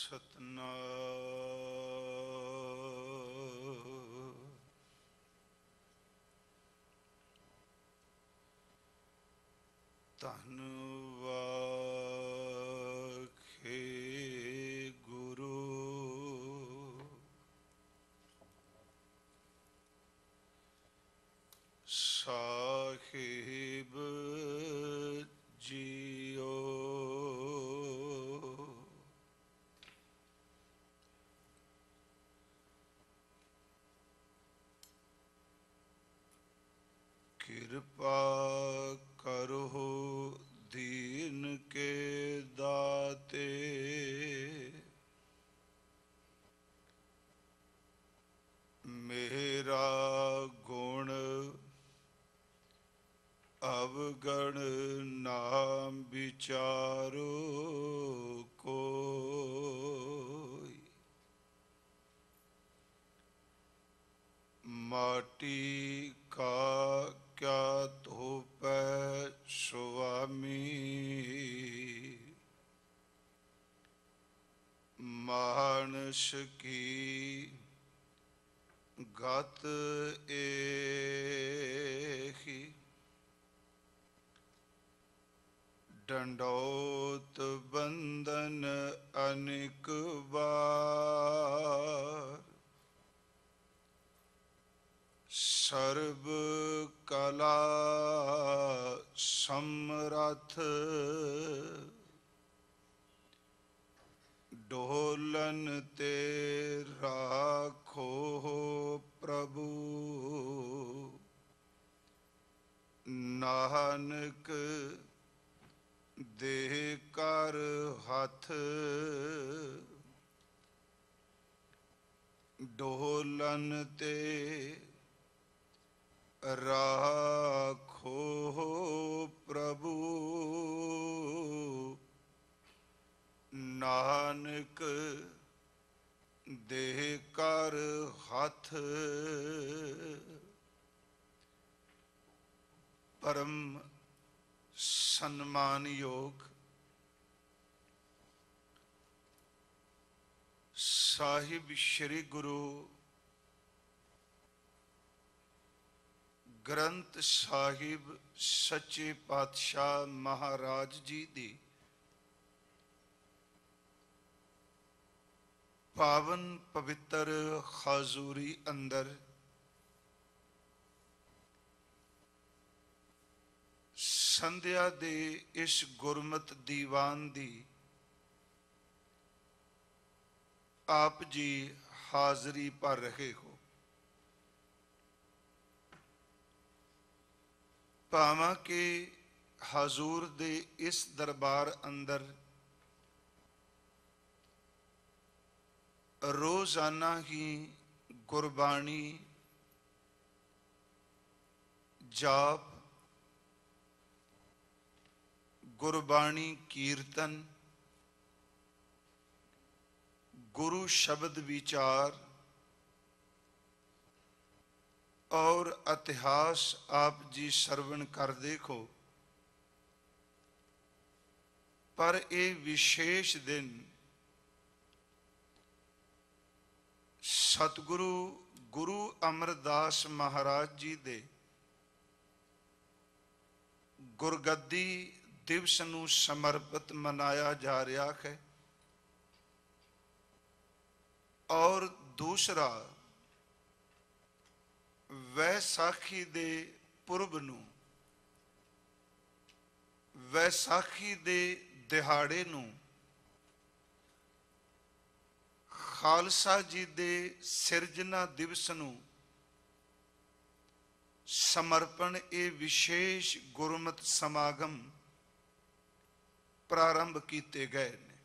सतनाम। धन वाखे गुरु साहिब जियो। कृपा करो दीन के दाते, मेरा गुण अवगण नाम विचारो कोई। माटी का क्या धोपै स्वामी, मानस की गत एही। दंडौत बंदन अनेक बार, सर्व कला समरथ ढोलन ते राखो प्रभु। नानक देह कर हथ ढोलन ते राखो प्रभु। नानक देह कर हथ परम सम्मान योग साहिब श्री गुरु ग्रंथ साहिब सच्चे पातशाह महाराज जी दी पावन पवित्र हाजूरी अंदर संध्या दे इस गुरमत दीवान दी आप जी हाजरी भर रहे हो। भावां के हजूर दे इस दरबार अंदर रोजाना ही गुरबाणी जाप गुरबाणी कीर्तन गुरु शब्द विचार और इतिहास आप जी श्रवण कर देखो। पर ये विशेष दिन सतगुरु गुरु अमरदास महाराज जी दे गुरगद्दी दिवस नूं समर्पित मनाया जा रहा है। और दूसरा वैसाखी दे पुरब नूं वैसाखी दे दिहाड़े नूं खालसा जी दे सिरजना दिवस नूं समर्पण ये विशेष गुरमत समागम प्रारंभ किए गए ने।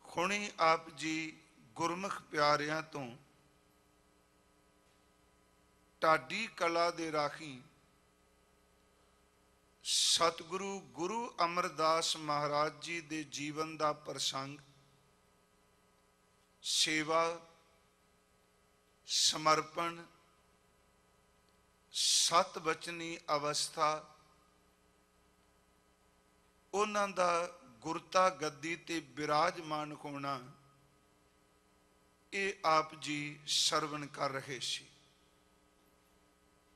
हुणे आप जी गुरमुख प्यारियां तो ढाडी कला दे राही सतगुरु गुरु अमरदास महाराज जी दे जीवन का प्रसंग सेवा समर्पण सत बचनी अवस्था उन्हां दा ਗੁਰਤਾ ਗੱਦੀ ਤੇ ਬਿਰਾਜਮਾਨ ਹੋਣਾ ਇਹ ਆਪ ਜੀ ਸਰਵਣ ਕਰ ਰਹੇ ਸੀ।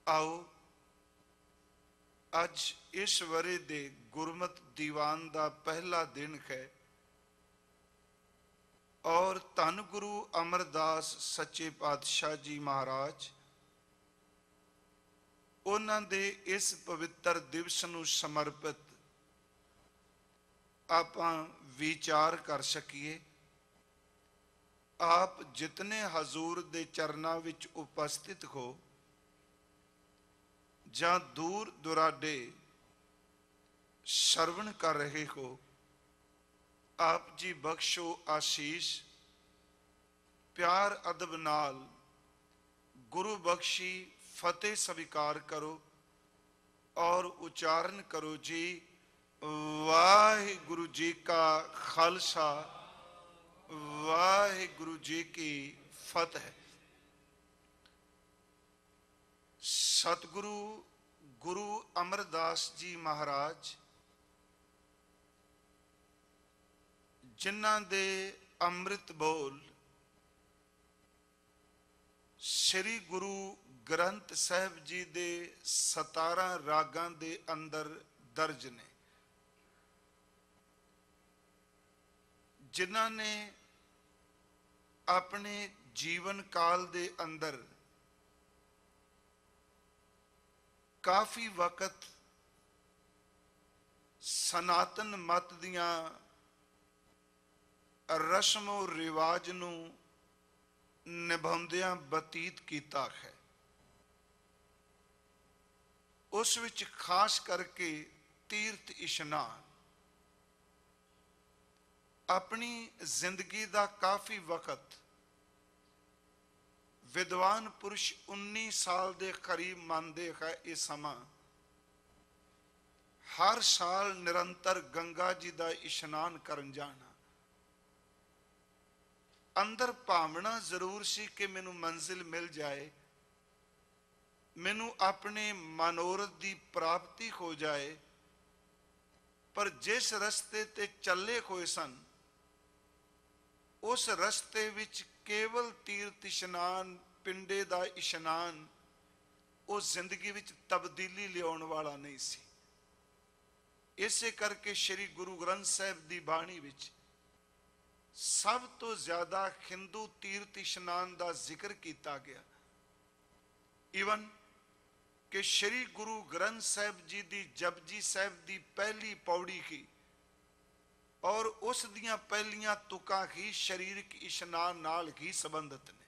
ਆਓ ਅੱਜ ਇਸ ਵਰੇ ਦੇ ਗੁਰਮਤ ਦੀਵਾਨ ਦਾ ਪਹਿਲਾ ਦਿਨ ਹੈ ਔਰ ਧੰਨ ਗੁਰੂ ਅਮਰਦਾਸ ਸੱਚੇ ਪਾਤਸ਼ਾਹ ਜੀ ਮਹਾਰਾਜ ਉਹਨਾਂ ਦੇ ਇਸ ਪਵਿੱਤਰ ਦਿਵਸ ਨੂੰ ਸਮਰਪਿਤ ਆਪਾਂ ਵਿਚਾਰ ਕਰ ਸਕੀਏ। ਆਪ ਜਿਤਨੇ ਹਜ਼ੂਰ ਦੇ ਚਰਨਾਂ ਵਿੱਚ ਉਪਸਥਿਤ ਹੋ ਜਾਂ ਦੂਰ ਦੁਰਾਡੇ ਸਰਵਣ ਕਰ ਰਹੇ ਹੋ, ਆਪ ਜੀ ਬਖਸ਼ੋ ਆਸ਼ੀਸ਼। ਪਿਆਰ ਅਦਬ ਨਾਲ ਗੁਰੂ ਬਖਸ਼ੀ ਫਤਿਹ ਸਵੀਕਾਰ ਕਰੋ ਔਰ ਉਚਾਰਨ ਕਰੋ ਜੀ, ਵਾਹਿਗੁਰੂ ਜੀ ਕਾ ਖਾਲਸਾ ਵਾਹਿਗੁਰੂ ਜੀ ਕੀ ਫਤਿਹ। ਸਤਿਗੁਰੂ ਗੁਰੂ ਅਮਰਦਾਸ ਜੀ ਮਹਾਰਾਜ ਜਿਨ੍ਹਾਂ ਦੇ ਅੰਮ੍ਰਿਤ ਬੋਲ ਸ੍ਰੀ ਗੁਰੂ ਗ੍ਰੰਥ ਸਾਹਿਬ ਜੀ ਦੇ 17 ਰਾਗਾਂ ਦੇ ਅੰਦਰ ਦਰਜ ਨੇ, ਜਿਨ੍ਹਾਂ ਨੇ ਆਪਣੇ ਜੀਵਨ ਕਾਲ ਦੇ ਅੰਦਰ ਕਾਫੀ ਵਕਤ ਸਨਾਤਨ ਮਤ ਦੀਆਂ ਰਸਮੋ ਰਿਵਾਜ ਨੂੰ ਨਿਭਾਉਂਦਿਆਂ ਬਤੀਤ ਕੀਤਾ ਹੈ। ਉਸ ਵਿੱਚ ਖਾਸ ਕਰਕੇ ਤੀਰਥ ਇਸ਼ਨਾਨ ਆਪਣੀ ਜ਼ਿੰਦਗੀ ਦਾ ਕਾਫੀ ਵਕਤ ਵਿਦਵਾਨ ਪੁਰਸ਼ 19 ਸਾਲ ਦੇ ਕਰੀਬ ਮੰਨਦੇ ਹੈ ਇਹ ਸਮਾਂ ਹਰ ਸਾਲ ਨਿਰੰਤਰ ਗੰਗਾ ਜੀ ਦਾ ਇਸ਼ਨਾਨ ਕਰਨ ਜਾਣਾ। ਅੰਦਰ ਭਾਵਨਾ ਜ਼ਰੂਰ ਸੀ ਕਿ ਮੈਨੂੰ ਮੰਜ਼ਿਲ ਮਿਲ ਜਾਏ, ਮੈਨੂੰ ਆਪਣੇ ਮਨੋਰਥ ਦੀ ਪ੍ਰਾਪਤੀ ਹੋ ਜਾਏ, ਪਰ ਜਿਸ ਰਸਤੇ ਤੇ ਚੱਲੇ ਹੋਏ ਸਨ ਉਸ ਰਸਤੇ ਵਿੱਚ ਕੇਵਲ ਤੀਰਥ ਇਸ਼ਨਾਨ, ਪਿੰਡੇ ਦਾ ਇਸ਼ਨਾਨ ਉਹ ਜ਼ਿੰਦਗੀ ਵਿੱਚ ਤਬਦੀਲੀ ਲਿਆਉਣ ਵਾਲਾ ਨਹੀਂ ਸੀ। ਇਸੇ ਕਰਕੇ ਸ੍ਰੀ ਗੁਰੂ ਗ੍ਰੰਥ ਸਾਹਿਬ ਦੀ ਬਾਣੀ ਵਿੱਚ ਸਭ ਤੋਂ ਜ਼ਿਆਦਾ ਹਿੰਦੂ ਤੀਰਥ ਇਸ਼ਨਾਨ ਦਾ ਜ਼ਿਕਰ ਕੀਤਾ ਗਿਆ। ਈਵਨ ਕਿ ਸ੍ਰੀ ਗੁਰੂ ਗ੍ਰੰਥ ਸਾਹਿਬ ਜੀ ਦੀ ਜਪਜੀ ਸਾਹਿਬ ਦੀ ਪਹਿਲੀ ਪੌੜੀ ਹੀ ਔਰ ਉਸ ਦੀਆਂ ਪਹਿਲੀਆਂ ਤੁਕਾਂ ਹੀ ਸਰੀਰਕ ਇਸ਼ਨਾਨ ਨਾਲ ਹੀ ਸੰਬੰਧਿਤ ਨੇ।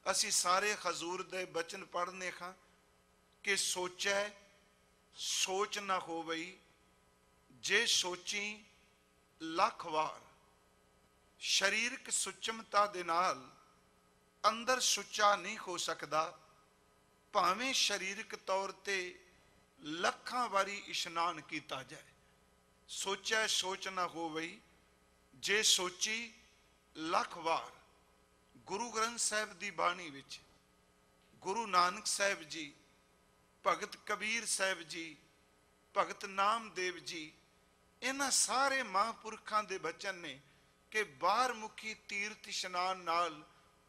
ਅਸੀਂ ਸਾਰੇ ਹਜ਼ੂਰ ਦੇ ਬਚਨ ਪੜ੍ਹਨੇ ਹਾਂ ਕਿ ਸੋਚੈ ਸੋਚ ਨਾ ਹੋਵਈ, ਜੇ ਸੋਚੀ ਲੱਖ ਵਾਰ। ਸਰੀਰਕ ਸੁਚਮਤਾ ਦੇ ਨਾਲ ਅੰਦਰ ਸੁੱਚਾ ਨਹੀਂ ਹੋ ਸਕਦਾ, ਭਾਵੇਂ ਸਰੀਰਕ ਤੌਰ ਤੇ ਲੱਖਾਂ ਵਾਰੀ ਇਸ਼ਨਾਨ ਕੀਤਾ ਜਾਏ। ਸੋਚੈ ਸੋਚ ਨਾ ਹੋਵਈ, ਜੇ ਸੋਚੀ ਲੱਖ ਵਾਰ। ਗੁਰੂ ਗ੍ਰੰਥ ਸਾਹਿਬ ਦੀ ਬਾਣੀ ਵਿੱਚ ਗੁਰੂ ਨਾਨਕ ਸਾਹਿਬ ਜੀ, ਭਗਤ ਕਬੀਰ ਸਾਹਿਬ ਜੀ, ਭਗਤ ਨਾਮਦੇਵ ਜੀ, ਇਹਨਾਂ ਸਾਰੇ ਮਹਾਂਪੁਰਖਾਂ ਦੇ ਬਚਨ ਨੇ ਕਿ ਬਾਹਰ ਮੁਖੀ ਤੀਰਥ ਇਸ਼ਨਾਨ ਨਾਲ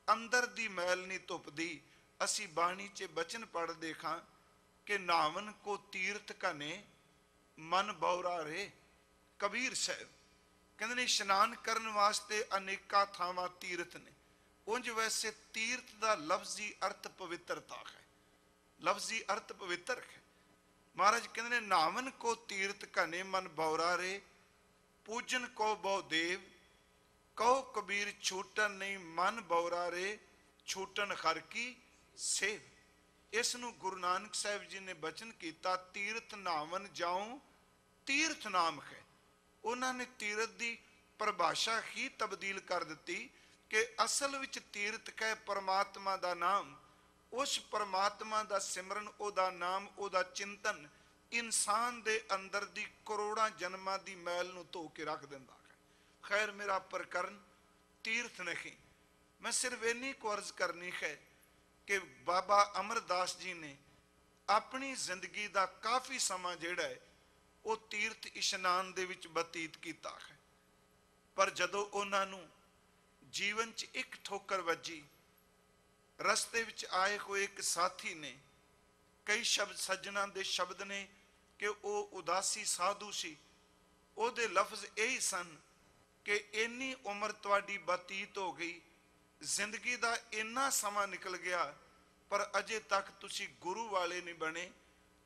ਅੰਦਰ ਦੀ ਮੈਲ ਨਹੀਂ ਧੁੱਪਦੀ। ਅਸੀਂ ਬਾਣੀ 'ਚ ਬਚਨ ਪੜ੍ਹਦੇ ਹਾਂ ਕਿ ਨਾਵਨ ਕੋ ਤੀਰਥ ਕਨੇ ਮਨ ਬੌਰਾ ਰੇ। ਕਬੀਰ ਸਾਹਿਬ ਕਹਿੰਦੇ ਨੇ ਇਸ਼ਨਾਨ ਕਰਨ ਵਾਸਤੇ ਅਨੇਕਾਂ ਥਾਵਾਂ ਤੀਰਥ ਨੇ। ਉਂਝ ਵੈਸੇ ਤੀਰਥ ਦਾ ਲਫ਼ਜ਼ੀ ਅਰਥ ਪਵਿੱਤਰਤਾ ਹੈ, ਲਫ਼ਜ਼ੀ ਅਰਥ ਪਵਿੱਤਰ ਹੈ। ਮਹਾਰਾਜ ਕਹਿੰਦੇ ਨੇ ਨਾਵਨ ਕੋ ਤੀਰਥ ਕਨੇ ਮਨ ਬੌਰਾ ਰੇ, ਪੂਜਨ ਕੋ ਬਹੁ ਦੇਵ, ਕਹੋ ਕਬੀਰ ਛੂਟਨ ਨਹੀਂ ਮਨ ਬੌਰਾ ਰੇ, ਛੂਟਨ ਹਰ ਕੀ ਸੇਵ। ਇਸ ਨੂੰ ਗੁਰੂ ਨਾਨਕ ਸਾਹਿਬ ਜੀ ਨੇ ਬਚਨ ਕੀਤਾ, ਤੀਰਥ ਨਾਵਨ ਜਾਉ ਤੀਰਥ ਨਾਮ ਹੈ। ਉਹਨਾਂ ਨੇ ਤੀਰਥ ਦੀ ਪਰਿਭਾਸ਼ਾ ਹੀ ਤਬਦੀਲ ਕਰ ਦਿੱਤੀ ਕਿ ਅਸਲ ਵਿੱਚ ਤੀਰਥ ਹੈ ਪਰਮਾਤਮਾ ਦਾ ਨਾਮ। ਉਸ ਪਰਮਾਤਮਾ ਦਾ ਸਿਮਰਨ, ਉਹਦਾ ਨਾਮ, ਉਹਦਾ ਚਿੰਤਨ ਇਨਸਾਨ ਦੇ ਅੰਦਰ ਦੀ ਕਰੋੜਾਂ ਜਨਮਾਂ ਦੀ ਮੈਲ ਨੂੰ ਧੋ ਕੇ ਰੱਖ ਦਿੰਦਾ ਹੈ। ਖੈਰ, ਮੇਰਾ ਪ੍ਰਕਰਨ ਤੀਰਥ ਨਹੀਂ। ਮੈਂ ਸਿਰਫ ਇੰਨੀ ਕੁ ਅਰਜ਼ ਕਰਨੀ ਹੈ ਕਿ ਬਾਬਾ ਅਮਰਦਾਸ ਜੀ ਨੇ ਆਪਣੀ ਜ਼ਿੰਦਗੀ ਦਾ ਕਾਫੀ ਸਮਾਂ ਜਿਹੜਾ ਹੈ ਉਹ ਤੀਰਥ ਇਸ਼ਨਾਨ ਦੇ ਵਿੱਚ ਬਤੀਤ ਕੀਤਾ ਹੈ। ਪਰ ਜਦੋਂ ਉਹਨਾਂ ਨੂੰ ਜੀਵਨ 'ਚ ਇੱਕ ਠੋਕਰ ਵੱਜੀ, ਰਸਤੇ ਵਿੱਚ ਆਏ ਹੋਏ ਇੱਕ ਸਾਥੀ ਨੇ ਕਈ ਸ਼ਬਦ ਸੱਜਣਾ ਦੇ ਸ਼ਬਦ ਨੇ ਕਿ ਉਹ ਉਦਾਸੀ ਸਾਧੂ ਸੀ, ਉਹਦੇ ਲਫ਼ਜ਼ ਇਹੀ ਸਨ ਕਿ ਇੰਨੀ ਉਮਰ ਤੁਹਾਡੀ ਬਤੀਤ ਹੋ ਗਈ, ਜ਼ਿੰਦਗੀ ਦਾ ਇੰਨਾ ਸਮਾਂ ਨਿਕਲ ਗਿਆ, ਪਰ ਅਜੇ ਤੱਕ ਤੁਸੀਂ ਗੁਰੂ ਵਾਲੇ ਨਹੀਂ ਬਣੇ।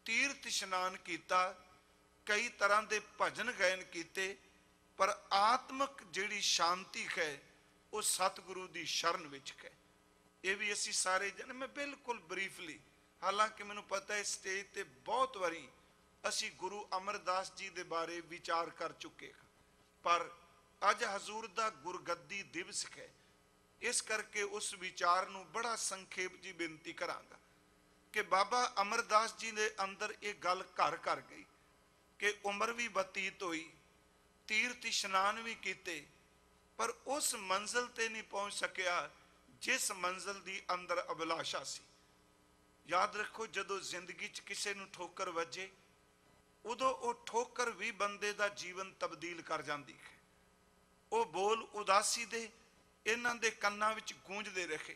ਤੀਰਥ ਇਸ਼ਨਾਨ ਕੀਤਾ, ਕਈ ਤਰ੍ਹਾਂ ਦੇ ਭਜਨ ਗਾਇਨ ਕੀਤੇ, ਪਰ ਆਤਮਿਕ ਜਿਹੜੀ ਸ਼ਾਂਤੀ ਹੈ ਉਹ ਸਤਿਗੁਰੂ ਦੀ ਸ਼ਰਨ ਵਿੱਚ ਹੈ। ਇਹ ਵੀ ਅਸੀਂ ਸਾਰੇ ਜਣੇ, ਮੈਂ ਬਿਲਕੁਲ ਬਰੀਫਲੀ, ਹਾਲਾਂਕਿ ਮੈਨੂੰ ਪਤਾ ਹੈ ਸਟੇਜ ਤੇ ਬਹੁਤ ਵਾਰੀ ਅਸੀਂ ਗੁਰੂ ਅਮਰਦਾਸ ਜੀ ਦੇ ਬਾਰੇ ਵਿਚਾਰ ਕਰ ਚੁੱਕੇ ਹਾਂ, ਪਰ ਅੱਜ ਹਜ਼ੂਰ ਦਾ ਗੁਰਗੱਦੀ ਦਿਵਸ ਹੈ, ਇਸ ਕਰਕੇ ਉਸ ਵਿਚਾਰ ਨੂੰ ਬੜਾ ਸੰਖੇਪ ਜੀ ਬੇਨਤੀ ਕਰਾਂਗਾ ਕਿ ਬਾਬਾ ਅਮਰਦਾਸ ਜੀ ਦੇ ਅੰਦਰ ਇਹ ਗੱਲ ਘਰ ਕਰ ਗਈ ਕਿ ਉਮਰ ਵੀ ਬਤੀਤ ਹੋਈ, ਤੀਰਥ ਇਸ਼ਨਾਨ ਵੀ ਕੀਤੇ, ਪਰ ਉਸ ਮੰਜ਼ਿਲ ਤੇ ਨਹੀਂ ਪਹੁੰਚ ਸਕਿਆ ਜਿਸ ਮੰਜ਼ਿਲ ਦੀ ਅੰਦਰ ਅਭਿਲਾਸ਼ਾ ਸੀ। ਯਾਦ ਰੱਖੋ, ਜਦੋਂ ਜ਼ਿੰਦਗੀ 'ਚ ਕਿਸੇ ਨੂੰ ਠੋਕਰ ਵੱਜੇ, ਉਦੋਂ ਉਹ ਠੋਕਰ ਵੀ ਬੰਦੇ ਦਾ ਜੀਵਨ ਤਬਦੀਲ ਕਰ ਜਾਂਦੀ ਹੈ। ਉਹ ਬੋਲ ਉਦਾਸੀ ਦੇ ਇਹਨਾਂ ਦੇ ਕੰਨਾਂ ਵਿੱਚ ਗੂੰਜਦੇ ਰਹੇ।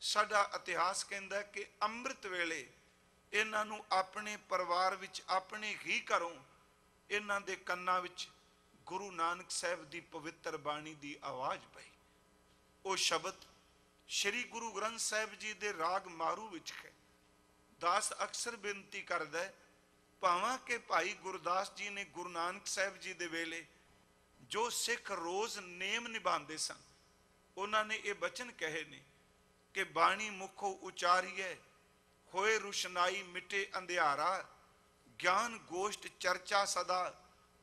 ਸਾਡਾ ਇਤਿਹਾਸ ਕਹਿੰਦਾ ਕਿ ਅੰਮ੍ਰਿਤ ਵੇਲੇ ਇਹਨਾਂ ਨੂੰ ਆਪਣੇ ਪਰਿਵਾਰ ਵਿੱਚ, ਆਪਣੇ ਹੀ ਘਰੋਂ ਇਹਨਾਂ ਦੇ ਕੰਨਾਂ ਵਿੱਚ ਗੁਰੂ ਨਾਨਕ ਸਾਹਿਬ ਦੀ ਪਵਿੱਤਰ ਬਾਣੀ ਦੀ ਆਵਾਜ਼ ਪਈ। ਉਹ ਸ਼ਬਦ ਸ਼੍ਰੀ ਗੁਰੂ ਗ੍ਰੰਥ ਸਾਹਿਬ ਜੀ ਦੇ ਰਾਗ ਮਾਰੂ ਵਿੱਚ ਹੈ। ਦਾਸ ਅਕਸਰ ਬੇਨਤੀ ਕਰਦਾ ਹੈ, ਭਾਵਾਂ ਕਿ ਭਾਈ ਗੁਰਦਾਸ ਜੀ ਨੇ ਗੁਰੂ ਨਾਨਕ ਸਾਹਿਬ ਜੀ ਦੇ ਵੇਲੇ ਜੋ ਸਿੱਖ ਰੋਜ਼ ਨੇਮ ਨਿਭਾਉਂਦੇ ਸਨ, ਉਹਨਾਂ ਨੇ ਇਹ ਬਚਨ ਕਹੇ ਨੇ ਕਿ ਬਾਣੀ ਮੁਖੋਂ ਉਚਾਰੀਐ ਹੋਏ ਰੁਸ਼ਨਾਈ ਮਿਟੇ ਅੰਧਿਆਰਾ, ਗਿਆਨ ਗੋਸ਼ਟ ਚਰਚਾ ਸਦਾ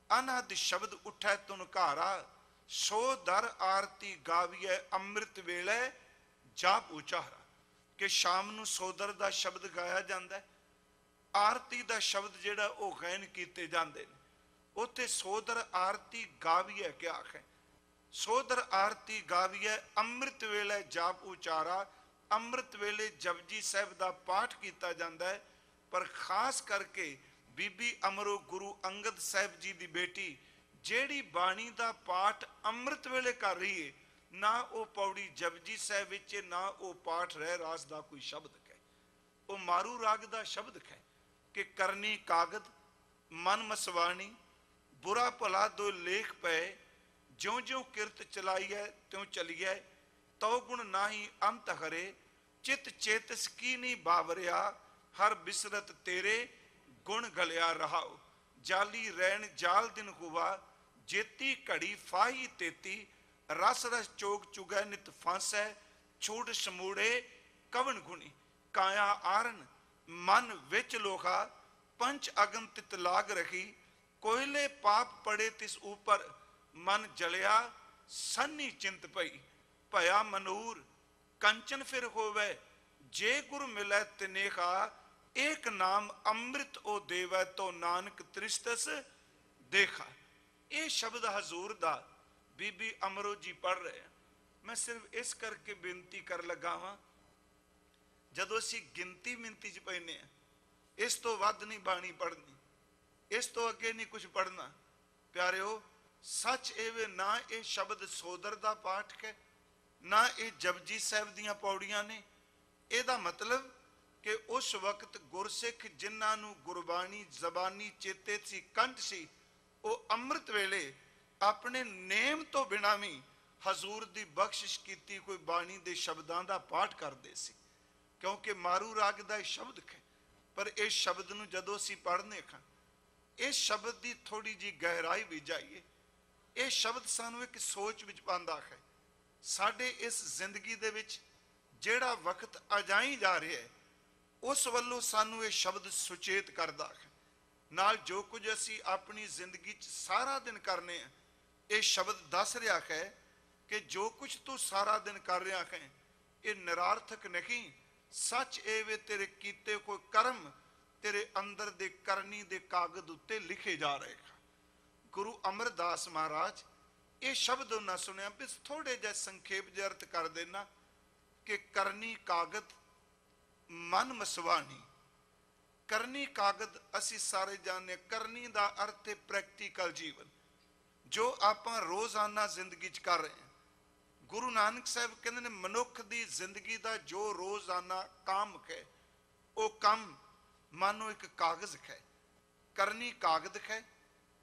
ਅਨਹਦ ਸ਼ਬਦ ਉਠੈ ਤੁਨਕਾਰਾ, ਸੋ ਦਰ ਆਰਤੀ ਗਾਵੀਐ ਅੰਮ੍ਰਿਤ ਵੇਲੇ ਜਾਪ ਉਚਾਰਾ। ਕਿ ਸ਼ਾਮ ਨੂੰ ਸੋਦਰ ਦਾ ਸ਼ਬਦ ਗਾਇਆ ਜਾਂਦਾ, ਆਰਤੀ ਦਾ ਸ਼ਬਦ ਜਿਹੜਾ ਉਹ ਗਾਇਨ ਕੀਤੇ ਜਾਂਦੇ ਨੇ। ਉੱਥੇ ਸੋਦਰ ਆਰਤੀ ਗਾਵੀਐ ਕਿਆ ਹੈ? ਸੋਦਰ ਆਰਤੀ ਗਾਵੀਐ ਅੰਮ੍ਰਿਤ ਵੇਲੇ ਜਾਪ ਉਚਾਰਾ। ਅੰਮ੍ਰਿਤ ਵੇਲੇ ਜਪਜੀ ਸਾਹਿਬ ਦਾ ਪਾਠ ਕੀਤਾ ਜਾਂਦਾ ਹੈ, ਪਰ ਖਾਸ ਕਰਕੇ ਬੀਬੀ ਅਮਰੋ ਗੁਰੂ ਅੰਗਦ ਸਾਹਿਬ ਜੀ ਦੀ ਬੇਟੀ ਜਿਹੜੀ ਬਾਣੀ ਦਾ ਪਾਠ ਅੰਮ੍ਰਿਤ ਵੇਲੇ ਕਰ ਰਹੀ ਹੈ, ਨਾ ਉਹ ਪੌੜੀ ਜਪਜੀ ਸਾਹਿਬ ਵਿੱਚ, ਨਾ ਉਹ ਪਾਠ ਰਹਿ ਰਾਸ ਦਾ ਕੋਈ ਸ਼ਬਦ ਹੈ। ਉਹ ਮਾਰੂ ਰਾਗ ਦਾ ਸ਼ਬਦ ਹੈ ਕਿ ਕਰਨੀ ਕਾਗਦ ਮਨ ਮਸਵਾਣੀ, ਬੁਰਾ ਭਲਾ ਦੋ ਲੇਖ ਪਏ, ਜਿਉਂ ਜਿਉਂ ਕਿਰਤ ਚਲਾਈਐ ਤਿਉਂ ਚਲੀਐ, ਤਉ ਗੁਣ ਨਾਹੀ ਅੰਤ ਹਰੇ, ਚਿਤ ਚੇਤਸ ਕੀ ਨਹੀਂ ਬਾਵਰਿਆ, ਹਰ ਬਿਸਰਤ ਤੇਰੇ ਗੁਣ ਗਲਿਆ ਰਹਾਓ। ਜਾਲੀ ਰਹਿਣ ਜਾਲ ਦਿਨ ਹੁਆ, ਜੇਤੀ ਘੜੀ ਫਾਹੀ ਤੇਤੀ, ਰਸ ਰਸ ਚੋਗ ਚੁਗੈ ਨਿਤ ਫਾਂਸੈ, ਛੂਟ ਸਮੂੜੇ ਕਵਨ ਗੁਣੀ, ਕਾਇਆ ਆਰਨ ਮਨ ਵਿੱਚ ਲੋਹਾ, ਪੰਚ ਅਗਨ ਤਿਤ ਲਾਗ ਰਹੀ, ਕੋਇਲੇ ਪਾਪ ਪੜੇ ਤਿਸ ਉਪਰ, ਮਨ ਜਲਿਆ ਸੰਨੀ ਚਿੰਤ ਪਈ, ਭਇਆ ਮਨੂਰ ਕੰਚਨ ਫਿਰ ਹੋਵੇ, ਜੇ ਗੁਰ ਮਿਲੈ ਤਿਨੇਹਾ, ਏਕ ਨਾਮ ਅੰਮ੍ਰਿਤ ਉਹ ਦੇਵੈ, ਤੋ ਨਾਨਕ ਤ੍ਰਿਸ਼ਤਸ ਦੇਖਾ। ਇਹ ਸ਼ਬਦ ਹਜ਼ੂਰ ਦਾ ਬੀਬੀ ਅਮਰੋ ਜੀ ਪੜ੍ਹ ਰਹੇ। ਮੈਂ ਸਿਰਫ ਇਸ ਕਰਕੇ ਬੇਨਤੀ ਕਰ ਲਗਾ ਵਾਂ, ਜਦੋਂ ਅਸੀਂ ਗਿਣਤੀ ਮਿੰਤੀ 'ਚ ਪੈਨੇ ਆ, ਇਸ ਤੋਂ ਵੱਧ ਨਹੀਂ ਬਾਣੀ ਪੜ੍ਹਨੀ, ਇਸ ਤੋਂ ਅੱਗੇ ਨਹੀਂ ਕੁਝ ਪੜ੍ਹਨਾ। ਪਿਆਰਿਓ, ਸੱਚ ਇਹ ਵੇ, ਨਾ ਇਹ ਸ਼ਬਦ ਸੋਦਰ ਦਾ ਪਾਠ ਹੈ, ਨਾ ਇਹ ਜਪਜੀ ਸਾਹਿਬ ਦੀਆਂ ਪੌੜੀਆਂ ਨੇ। ਇਹਦਾ ਮਤਲਬ ਕਿ ਉਸ ਵਕਤ ਗੁਰਸਿੱਖ ਜਿਨ੍ਹਾਂ ਨੂੰ ਗੁਰਬਾਣੀ ਜ਼ਬਾਨੀ ਚੇਤੇ ਸੀ, ਕੰਠ ਸੀ, ਉਹ ਅੰਮ੍ਰਿਤ ਵੇਲੇ ਆਪਣੇ ਨੇਮ ਤੋਂ ਬਿਨਾਂ ਵੀ ਹਜ਼ੂਰ ਦੀ ਬਖਸ਼ਿਸ਼ ਕੀਤੀ ਕੋਈ ਬਾਣੀ ਦੇ ਸ਼ਬਦਾਂ ਦਾ ਪਾਠ ਕਰਦੇ ਸੀ, ਕਿਉਂਕਿ ਮਾਰੂ ਰਾਗ ਦਾ ਇਹ ਸ਼ਬਦ ਹੈ। ਪਰ ਇਸ ਸ਼ਬਦ ਨੂੰ ਜਦੋਂ ਅਸੀਂ ਪੜ੍ਹਨੇ ਹਾਂ, ਇਸ ਸ਼ਬਦ ਦੀ ਥੋੜੀ ਜੀ ਗਹਿਰਾਈ ਵੀ ਜਾਈਏ, ਇਹ ਸ਼ਬਦ ਸਾਨੂੰ ਇੱਕ ਸੋਚ ਵਿੱਚ ਪਾਉਂਦਾ ਹੈ। ਸਾਡੇ ਇਸ ਜ਼ਿੰਦਗੀ ਦੇ ਵਿੱਚ ਜਿਹੜਾ ਵਕਤ ਅਜਾਈ ਜਾ ਰਿਹਾ ਹੈ, ਉਸ ਵੱਲੋਂ ਸਾਨੂੰ ਇਹ ਸ਼ਬਦ ਸੁਚੇਤ ਕਰਦਾ ਹੈ। ਨਾਲ ਜੋ ਕੁਝ ਅਸੀਂ ਆਪਣੀ ਜ਼ਿੰਦਗੀ 'ਚ ਸਾਰਾ ਦਿਨ ਕਰਨੇ ਆ, ਇਹ ਸ਼ਬਦ ਦੱਸ ਰਿਹਾ ਹੈ ਕਿ ਜੋ ਕੁਝ ਤੂੰ ਸਾਰਾ ਦਿਨ ਕਰ ਰਿਹਾ ਹੈ, ਇਹ ਨਿਰਾਰਥਕ ਨਹੀਂ। ਸੱਚ ਇਹ ਵੇ, ਤੇਰੇ ਕੀਤੇ ਕੋਈ ਕਰਮ ਤੇਰੇ ਅੰਦਰ ਦੇ ਕਰਨੀ ਦੇ ਕਾਗਜ਼ ਉੱਤੇ ਲਿਖੇ ਜਾ ਰਹੇ ਹਨ। ਗੁਰੂ ਅਮਰਦਾਸ ਮਹਾਰਾਜ ਇਹ ਸ਼ਬਦ ਉਹਨਾਂ ਸੁਣਿਆ, ਬਸ ਥੋੜੇ ਜਿਹਾ ਸੰਖੇਪ ਜਿਹਾ ਅਰਥ ਕਰ ਦੇਣਾ ਕਿ ਕਰਨੀ ਕਾਗਜ਼ ਮਨ ਮਸਵਾਣੀ, ਕਰਨੀ ਕਾਗਦ ਅਸੀਂ ਸਾਰੇ ਜਾਣਦੇ ਹਾਂ। ਕਰਨੀ ਦਾ ਅਰਥ ਹੈ ਪ੍ਰੈਕਟੀਕਲ ਜੀਵਨ, ਜੋ ਆਪਾਂ ਰੋਜ਼ਾਨਾ ਜ਼ਿੰਦਗੀ 'ਚ ਕਰ ਰਹੇ ਹਾਂ। ਗੁਰੂ ਨਾਨਕ ਸਾਹਿਬ ਕਹਿੰਦੇ ਨੇ ਮਨੁੱਖ ਦੀ ਜ਼ਿੰਦਗੀ ਦਾ ਜੋ ਰੋਜ਼ਾਨਾ ਕੰਮ ਹੈ, ਉਹ ਕੰਮ ਮਾਨੋ ਇੱਕ ਕਾਗਜ਼ ਹੈ। ਕਰਨੀ ਕਾਗਜ਼ ਹੈ।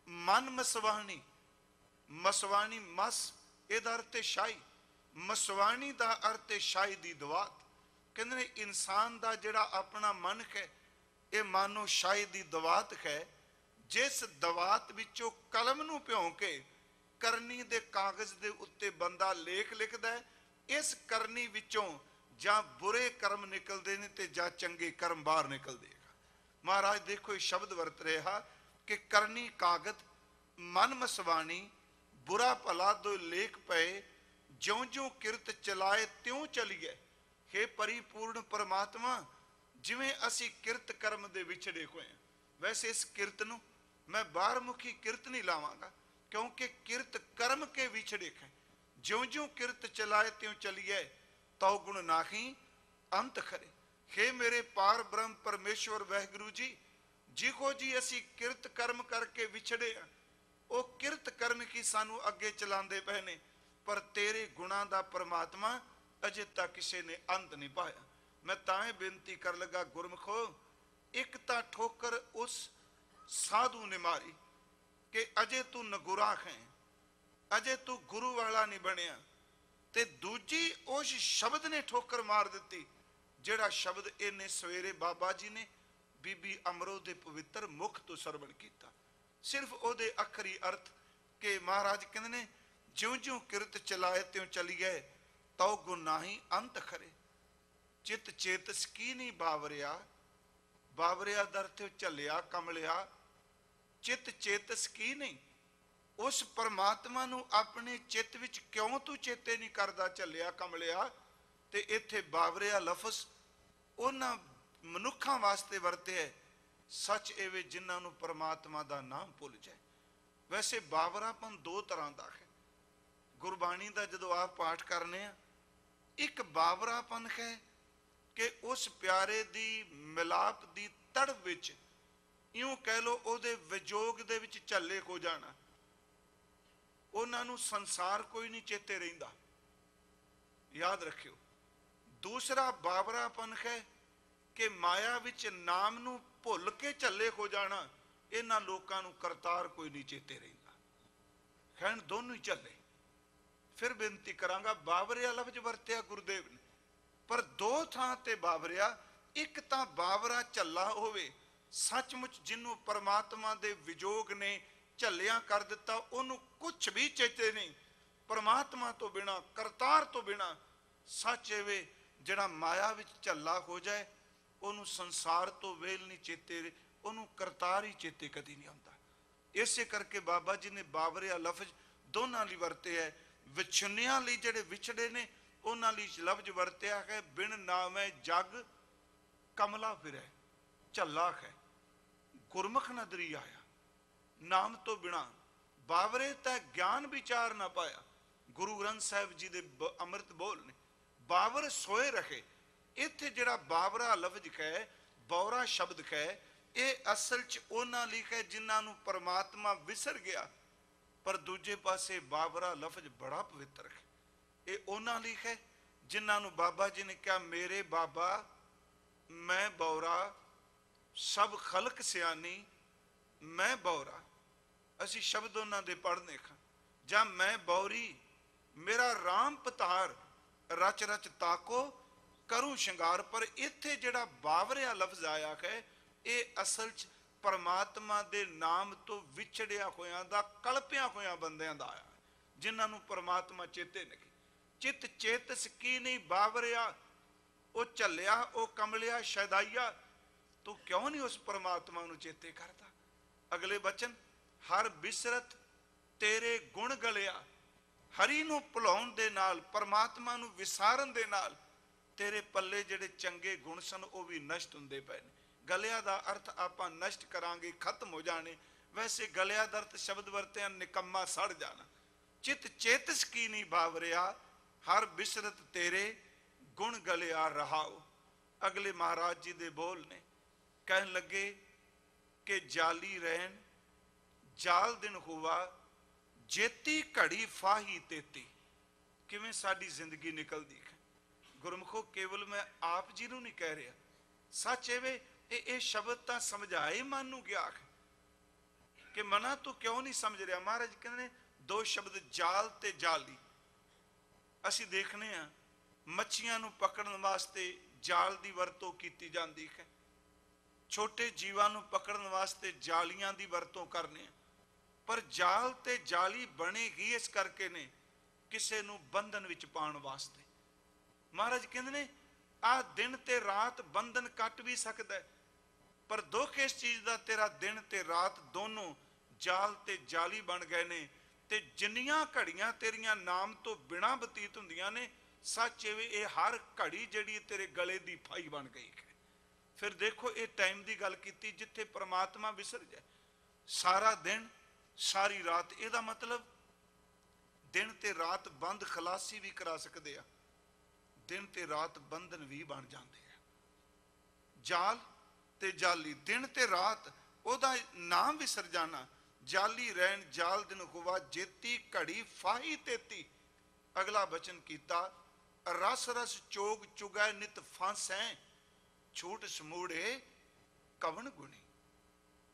ਮਨ ਮਸਵਾਣੀ, ਮਸਵਾਣੀ ਮਸ ਇਹਦਾ ਅਰਥ ਹੈ ਸ਼ਾਹੀ, ਮਸਵਾਣੀ ਦਾ ਅਰਥ ਹੈ ਸ਼ਾਹੀ ਦੀ ਦਵਾਤ। ਕਹਿੰਦੇ ਨੇ ਇਨਸਾਨ ਦਾ ਜਿਹੜਾ ਆਪਣਾ ਮਨ ਹੈ, ਇਹ ਮਾਨੋ ਸ਼ਾਹੀ ਦੀ ਦਵਾਤ ਹੈ, ਜਿਸ ਦਵਾਤ ਵਿੱਚੋਂ ਕਲਮ ਨੂੰ ਭਿਉਂ ਕੇ ਕਰਨੀ ਦੇ ਕਾਗਜ਼ ਦੇ ਉੱਤੇ ਬੰਦਾ ਲੇਖ ਲਿਖਦਾ ਹੈ। ਇਸ ਕਰਨੀ ਵਿੱਚੋਂ ਜਾਂ ਬੁਰੇ ਕਰਮ ਨਿਕਲਦੇ ਨੇ ਤੇ ਜਾਂ ਚੰਗੇ ਕਰਮ ਬਾਹਰ ਨਿਕਲਦੇ। ਮਹਾਰਾਜ ਦੇਖੋ ਇਹ ਸ਼ਬਦ ਵਰਤ ਰਿਹਾ ਕਿ ਕਰਨੀ ਕਾਗਦ ਮਨ ਮਸਵਾਣੀ, ਬੁਰਾ ਭਲਾ ਦੋ ਲੇਖ ਪਏ, ਜਿਉਂ ਜਿਉਂ ਕਿਰਤ ਚਲਾਏ ਤਿਉਂ ਚਲੀਏ। ਹੇ ਪਰਿਪੂਰਨ ਪਰਮਾਤਮਾ, ਜਿਵੇਂ ਅਸੀਂ ਕਿਰਤ ਕਰਮ ਦੇ ਵਿਛੜੇ ਹੋਏ ਹਾਂ, ਵੈਸੇ ਇਸ ਕਿਰਤ ਨੂੰ ਮੈਂ ਬਾਹਰਮੁਖੀ ਕਿਰਤ ਨਹੀਂ ਲਾਵਾਂਗਾ, ਕਿਉਂਕਿ ਕਿਰਤ ਕਰਮ ਕੇ ਵਿਛੜੇ ਹੈ। ਜਿਉਂ ਜਿਉਂ ਕਿਰਤ ਚਲਾਏ ਤਿਉਂ ਚਲੀਏ, ਤਉ ਗੁਣ ਨਾਹੀ ਅੰਤ ਖਰੇ। ਹੇ ਮੇਰੇ ਪਾਰ ਬ੍ਰਹਮ ਪਰਮੇਸ਼ਵਰ ਵਾਹਿਗੁਰੂ ਜੀ, ਜਿਹੋ ਜੀ ਅਸੀਂ ਕਿਰਤ ਕਰਮ ਕਰਕੇ ਵਿਛੜੇ ਆ, ਉਹ ਕਿਰਤ ਕਰਮ ਕੀ ਸਾਨੂੰ ਅੱਗੇ ਚਲਾਉਂਦੇ ਪਏ ਨੇ, ਪਰ ਤੇਰੇ ਗੁਣਾਂ ਦਾ ਪਰਮਾਤਮਾ ਅਜੇ ਤੱਕ ਕਿਸੇ ਨੇ ਅੰਤ ਨਹੀਂ ਪਾਇਆ। ਮੈਂ ਤਾਂ ਇਹ ਬੇਨਤੀ ਕਰ ਲੱਗਾ, ਗੁਰਮਖੋ, ਇੱਕ ਤਾਂ ਠੋਕਰ ਉਸ ਸਾਧੂ ਨੇ ਮਾਰੀ ਕਿ ਅਜੇ ਤੂੰ ਨਗੁਰਾ ਹੈ, ਅਜੇ ਤੂੰ ਗੁਰੂ ਵਾਲਾ ਨਹੀਂ ਬਣਿਆ, ਤੇ ਦੂਜੀ ਉਸ ਸ਼ਬਦ ਨੇ ਠੋਕਰ ਮਾਰ ਦਿੱਤੀ, ਜਿਹੜਾ ਸ਼ਬਦ ਇਹਨੇ ਸਵੇਰੇ ਬਾਬਾ ਜੀ ਨੇ ਬੀਬੀ ਅਮਰੋ ਦੇ ਪਵਿੱਤਰ ਮੁਖ ਤੋਂ ਸਰਵਣ ਕੀਤਾ। ਸਿਰਫ ਉਹਦੇ ਆਖਰੀ ਅਰਥ ਕਿ ਮਹਾਰਾਜ ਕਹਿੰਦੇ ਨੇ ਜਿਉਂ ਜਿਉਂ ਕਿਰਤ ਚਲਾਏ ਤਿਉਂ ਚਲੀਏ, ਤਉ ਗੁਣ ਨਾਹੀ ਅੰਤ ਖਰੇ। ਚਿਤ ਚੇਤਸ ਕੀ ਨਹੀਂ ਬਾਵਰਿਆ, ਬਾਵਰਿਆ ਦਾ ਅਰਥ ਝੱਲਿਆ ਕਮਲਿਆ। ਚਿਤ ਚੇਤਸ ਕੀ ਨਹੀਂ, ਉਸ ਪਰਮਾਤਮਾ ਨੂੰ ਆਪਣੇ ਚਿੱਤ ਵਿੱਚ ਕਿਉਂ ਤੂੰ ਚੇਤੇ ਨਹੀਂ ਕਰਦਾ, ਝੱਲਿਆ ਕਮਲਿਆ। ਤੇ ਇੱਥੇ ਬਾਵਰਿਆ ਲਫ਼ਜ਼ ਉਹਨਾਂ ਮਨੁੱਖਾਂ ਵਾਸਤੇ ਵਰਤਿਆ, ਸੱਚ ਐਵੇਂ ਜਿਨ੍ਹਾਂ ਨੂੰ ਪਰਮਾਤਮਾ ਦਾ ਨਾਮ ਭੁੱਲ ਜਾਏ। ਵੈਸੇ ਬਾਵਰਾਪਨ ਦੋ ਤਰ੍ਹਾਂ ਦਾ ਹੈ। ਗੁਰਬਾਣੀ ਦਾ ਜਦੋਂ ਆਪ ਪਾਠ ਕਰਨੇ ਆ, ਇੱਕ ਬਾਵਰਾਪਨ ਹੈ ਕਿ ਉਸ ਪਿਆਰੇ ਦੀ ਮਿਲਾਪ ਦੀ ਤੜਪ ਵਿੱਚ, ਇਉਂ ਕਹਿ ਲੋ ਉਹਦੇ ਵਿਜੋਗ ਦੇ ਵਿੱਚ ਝੱਲੇ ਹੋ ਜਾਣਾ। ਉਹਨਾਂ ਨੂੰ ਸੰਸਾਰ ਕੋਈ ਨਹੀਂ ਚੇਤੇ ਰਹਿੰਦਾ, ਯਾਦ ਰੱਖਿਓ। ਦੂਸਰਾ ਬਾਵਰਾਪਨ ਹੈ ਕਿ ਮਾਇਆ ਵਿੱਚ ਨਾਮ ਨੂੰ ਭੁੱਲ ਕੇ ਝੱਲੇ ਹੋ ਜਾਣਾ। ਇਹਨਾਂ ਲੋਕਾਂ ਨੂੰ ਕਰਤਾਰ ਕੋਈ ਨਹੀਂ ਚੇਤੇ ਰਹਿੰਦਾ, ਖੈਣ ਦੋਨੋਂ ਹੀ ਝੱਲੇ। ਫਿਰ ਬੇਨਤੀ ਕਰਾਂਗਾ, ਬਾਵਰਿਆ ਲਫ਼ਜ਼ ਵਰਤਿਆ ਗੁਰਦੇਵ ਨੇ, ਪਰ ਦੋ ਥਾਂ ਤੇ ਬਾਵਰਿਆ। ਇੱਕ ਤਾਂ ਬਾਵਰਾ ਝੱਲਾ ਹੋਵੇ, ਸੱਚਮੁੱਚ ਜਿਹਨੂੰ ਪਰਮਾਤਮਾ ਦੇ ਵਿਜੋਗ ਨੇ ਝੱਲਿਆਂ ਕਰ ਦਿੱਤਾ, ਉਹਨੂੰ ਕੁਛ ਵੀ ਚੇਤੇ ਨਹੀਂ, ਪਰਮਾਤਮਾ ਤੋਂ ਬਿਨਾ, ਕਰਤਾਰ ਤੋਂ ਬਿਨਾ। ਸੱਚ ਐਵੇਂ ਜਿਹੜਾ ਮਾਇਆ ਵਿੱਚ ਝੱਲਾ ਹੋ ਜਾਏ, ਉਹਨੂੰ ਸੰਸਾਰ ਤੋਂ ਵੇਲ ਨਹੀਂ ਚੇਤੇ, ਉਹਨੂੰ ਕਰਤਾਰ ਹੀ ਚੇਤੇ ਕਦੀ ਨਹੀਂ ਆਉਂਦਾ। ਇਸੇ ਕਰਕੇ ਬਾਬਾ ਜੀ ਨੇ ਬਾਵਰਿਆ ਲਫ਼ਜ਼ ਦੋਨਾਂ ਲਈ ਵਰਤਿਆ ਹੈ। ਵਿਛੁੰਨਿਆਂ ਲਈ ਜਿਹੜੇ ਵਿਛੜੇ ਨੇ, ਉਹਨਾਂ ਲਈ ਲਫ਼ਜ਼ ਵਰਤਿਆ ਹੈ ਬਿਨ ਨਾਮੈ ਜਗ ਕਮਲਾ ਫਿਰੈ, ਝੱਲਾ ਹੈ। ਗੁਰਮੁਖ ਨਦਰੀ ਆਇਆ, ਨਾਮ ਤੋਂ ਬਿਨਾ ਬਾਵਰੇ ਤਾਂ ਗਿਆਨ ਵਿਚਾਰ ਨਾ ਪਾਇਆ। ਗੁਰੂ ਗ੍ਰੰਥ ਸਾਹਿਬ ਜੀ ਦੇ ਅੰਮ੍ਰਿਤ ਬੋਲ ਨੇ, ਬਾਵਰ ਸੋਏ ਰਹੇ। ਇੱਥੇ ਜਿਹੜਾ ਬਾਵਰਾ ਲਫ਼ਜ਼ ਹੈ, ਬੌਰਾ ਸ਼ਬਦ ਹੈ, ਇਹ ਅਸਲ 'ਚ ਉਹਨਾਂ ਲਈ ਹੈ ਜਿਨ੍ਹਾਂ ਨੂੰ ਪਰਮਾਤਮਾ ਵਿਸਰ ਗਿਆ। ਪਰ ਦੂਜੇ ਪਾਸੇ ਬਾਵਰਾ ਲਫ਼ਜ਼ ਬੜਾ ਪਵਿੱਤਰ ਹੈ। ਇਹ ਉਹਨਾਂ ਲਈ ਹੈ ਜਿਨ੍ਹਾਂ ਨੂੰ ਬਾਬਾ ਜੀ ਨੇ ਕਿਹਾ, ਮੇਰੇ ਬਾਬਾ ਮੈਂ ਬੌਰਾ, ਸਭ ਖਲਕ ਸਿਆਣੀ ਮੈਂ ਬੌਰਾ। ਅਸੀਂ ਸ਼ਬਦ ਉਹਨਾਂ ਦੇ ਪੜ੍ਹਨੇ ਖਾਂ, ਜਾਂ ਮੈਂ ਬੌਰੀ ਮੇਰਾ ਰਾਮ ਪਤਾਰ, ਰਚ ਰਚ ਤਾਕੋ ਕਰੂ ਸ਼ਿੰਗਾਰ। ਪਰ ਇੱਥੇ ਜਿਹੜਾ ਬਾਵਰਿਆ ਲਫ਼ਜ਼ ਆਇਆ ਹੈ, ਇਹ ਅਸਲ 'ਚ ਪਰਮਾਤਮਾ ਦੇ ਨਾਮ ਤੋਂ ਵਿਛੜਿਆ ਹੋਇਆਂ ਦਾ, ਕਲਪਿਆ ਹੋਇਆਂ ਬੰਦਿਆਂ ਦਾ ਆਇਆ, ਜਿਨ੍ਹਾਂ ਨੂੰ ਪਰਮਾਤਮਾ ਚੇਤੇ ਨਹੀਂ। ਚਿਤ ਚੇਤਸ ਕੀ ਨਹੀਂ ਬਾਵਰਿਆ, ਉਹ ਝੱਲਿਆ ਉਹ ਕਮਲਿਆ ਸ਼ੈਦਾਈਆ। ਤੂੰ ਕਿਉਂ ਨਹੀਂ ਉਸ ਪਰਮਾਤਮਾ ਨੂੰ ਚੇਤੇ ਕਰਦਾ। ਅਗਲੇ ਬਚਨ, ਹਰ ਬਿਸਰਤ ਤੇਰੇ ਗੁਣ ਗਲਿਆ। ਹਰੀ ਨੂੰ ਭੁਲਾਉਣ ਦੇ ਨਾਲ, ਪਰਮਾਤਮਾ ਨੂੰ ਵਿਸਾਰਨ ਦੇ ਨਾਲ ਤੇਰੇ ਪੱਲੇ ਜਿਹੜੇ ਚੰਗੇ ਗੁਣ ਸਨ ਉਹ ਵੀ ਨਸ਼ਟ ਹੁੰਦੇ ਪਏ ਨੇ। ਗਲਿਆ ਦਾ ਅਰਥ ਆਪਾਂ ਨਸ਼ਟ ਕਰਾਂਗੇ, ਖਤਮ ਹੋ ਜਾਣੇ। ਵੈਸੇ ਗਲਿਆ ਦਾ ਅਰਥ ਸ਼ਬਦ ਵਰਤਿਆ ਨਿਕੰਮਾ, ਸੜ ਜਾਣਾ। ਚਿਤ ਚੇਤਸ ਕੀ ਨਹੀਂ ਬਾਵਰਿਆ, ਹਰ ਬਿਸਰਤ ਤੇਰੇ ਗੁਣ ਗਲਿਆ ਰਹਾਓ। ਅਗਲੇ ਮਹਾਰਾਜ ਜੀ ਦੇ ਬੋਲ ਨੇ, कहन लगे कि जाली रैन जाल दिन हुआ जेती घड़ी फाही तेती। किवें साडी जिंदगी निकलदी है गुरमुखो, केवल मैं आप जी नूं नहीं कह रहा, सच एवे ये शब्द तो समझाए मन नूं गया है कि मना तू क्यों नहीं समझ रहा। महाराज कहने दो शब्द जाल ते जाली। असीं देखने आ मच्छियां नूं पकड़न वास्ते जाल दी वरतों कीती जांदी है, छोटे जीवां नूं पकड़न वास्ते जालियां दी वरतों करने, पर जाल ते जाली बने ही इस करके ने किसे नूं बंधन विच पाउण वास्ते। महाराज कहंदे ने आ दिन ते रात बंधन कट भी सकदा है, पर दुख इस चीज का तेरा दिन ते रात दोनों जाल ते जाली बन गए ने। ते जिन्नियां घड़ियां तेरियां नाम तो बिना बतीत हुंदियां ने, सच एवे ये हर घड़ी जिहड़ी तेरे गले दी फाई बन गई है। फिर देखो ये टाइम की गल की जिथे परमात्मा विसर जाए सारा दिन सारी रात, ਇਹਦਾ मतलब दिन ते रात बंद खलासी भी करा सकते हैं, दिन ते रात बंधन भी बन जाते हैं। जाल ते जाली दिन ते रात ओदा नाम विसर जाना। जाली रैन जाल दिन हुआ जेती घड़ी फाही तेती। अगला वचन किया रस रस चोग चुगै नित फांसै छूट समूड़े कवन गुणी।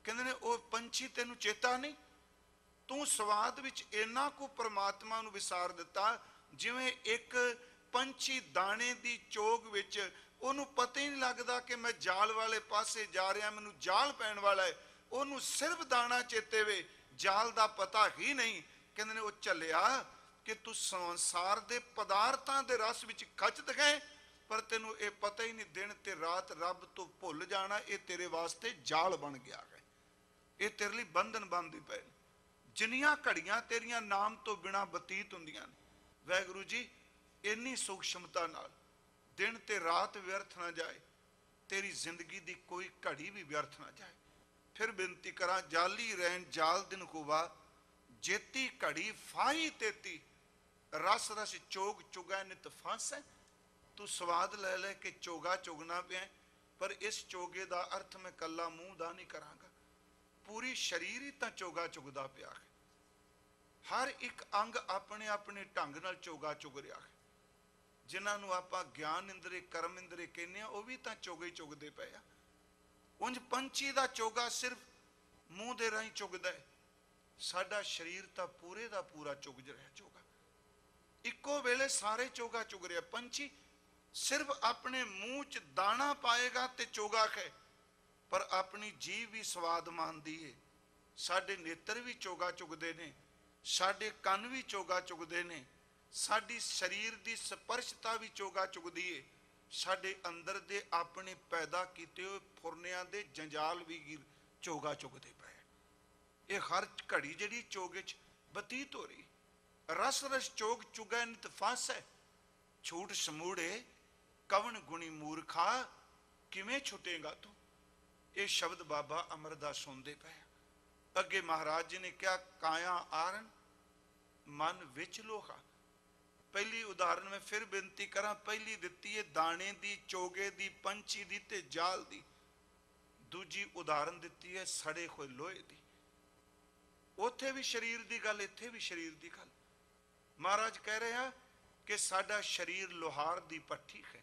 कहते ने वो पंछी तेनू चेता नहीं, तू स्वाद विच इन्ना को परमात्मा नू विसार दिता जिवें एक पंछी दाने दी चोग विच ओनू पता ही नहीं लगता कि मैं जाल वाले पासे जा रहा, मैनू जाल पैण वाला है, ओनू सिर्फ दाना चेते वे, जाल दा पता ही नहीं। कहते ने वो चलिया कि तू संसार दे पदार्थां दे रस विच खचत गए, पर तेनू ये पता ही नहीं दिन ते रात रब तो भुल जाना ये तेरे वास्ते जाल बन गया है, ये तेरे लिए बंधन बनदी पे। जिन्नियां घड़ियां तेरियां नाम तो बिना बतीत हुंदियां ने, वाहिगुरू जी इन्नी सूक्ष्मता नाल दिन ते रात व्यर्थ ना जाए, तेरी जिंदगी दी कोई घड़ी भी व्यर्थ ना जाए। फिर बेनती करा जाली रैन जाल दिन हुआ जेती घड़ी फाही तेती। रस रस चोग चुगै नित फांसै। तू स्वाद ले ले के चोगा चुगना पिया, पर इस चोगे का अर्थ मैं कला मूँह दा नहीं करांगा, पूरी शरीर ही तो चोगा चुगदा पिया है। हर एक अंग अपने अपने ढंग नाल चोगा चुग रहा है। जिन्होंने आप ज्ञान इंद्रे कर्म इंद्रे कहने वो भी तो चोगे ही चुगते पे आ। उंज पंछी का चोगा सिर्फ मूँह दे राही चुगदा है, साडा शरीर तो पूरे का पूरा चुग रहा चोगा, इको वेले सारे चोगा चुग रहा। पंछी सिर्फ अपने मूँह च दाना पाएगा तो चोगा है, पर अपनी जीव भी स्वाद मानती है। साडे नेत्र भी चोगा चुगते ने, साडे कन भी चोगा चुगते ने, साडी शरीर की स्पर्शता भी चोगा चुगती है, साडे अंदर दे अपने पैदा किए हुए फुरनियां दे जंजाल भी चोगा चुगते पे। ये हर घड़ी जी चोगे च बतीत हो रही। रस रस चोग चुगै नित फांस है छूट समूड़े कवन गुणी मूर्खा किवें छुटेगा तू। ये शब्द बाबा अमरदास सुनते पे। अगे महाराज जी ने क्या काया आरण मन विच लोहा। पहली उदाहरण में फिर बेनती करा, पहली दिती है दाने दी चोगे दी पंछी दी ते जाल दी, दूजी उदाहरण दिती है सड़े हुए लोहे दी। उथे भी शरीर की गल, इत्थे भी शरीर की गल। महाराज कह रहे हैं कि साडा शरीर लोहार दी पट्ठी है,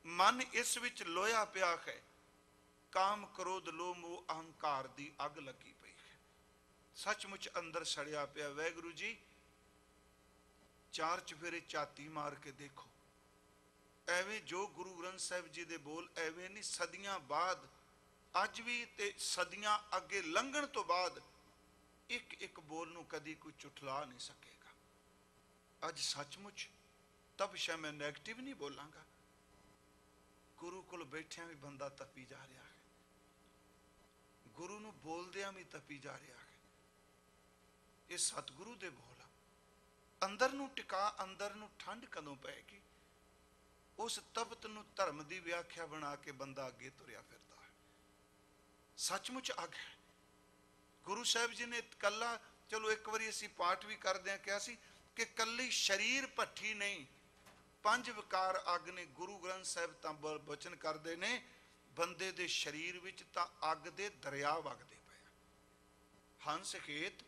मन इस विच लोया पिया है, काम क्रोध लोभ मोह अहंकार दी अग लगी पई है, सचमुच अंदर सड़िया पिया। वाहिगुरू जी चार चफेरे झाती मार के देखो, एवें जो गुरु ग्रंथ साहिब जी दे बोल एवें नहीं, सदियां बाद अज भी ते सदियां अगे लंघण तो बाद एक एक बोल नूं कदी कोई चुठला नहीं सकेगा। अज सचमुच तब शायद मैं नैगेटिव नहीं बोलांगा, गुरु कोल बैठिया भी बंदा तपी जा रहा है, गुरु नूं बोलदिया भी तपी जा रहा है। ये सतगुरु दे बोल अंदर नूं टिका, अंदर नूं ठंड कदों पैगी। उस तपत नूं धर्म की व्याख्या बना के बंदा अगे तुरया फिरदा है। सचमुच अग है। गुरु साहिब जी ने कला, चलो एक बारी असीं पाठ भी करदे हां कहा सी कि कली शरीर भट्ठी नहीं, पंज विकार अग ने। गुरु ग्रंथ साहिब तां वचन करदे ने ਬੰਦੇ ਦੇ ਸਰੀਰ ਵਿੱਚ ਤਾਂ ਅੱਗ ਦੇ ਦਰਿਆ ਵਗਦੇ ਪਏ ਆ। ਹੰਸ ਖੇਤ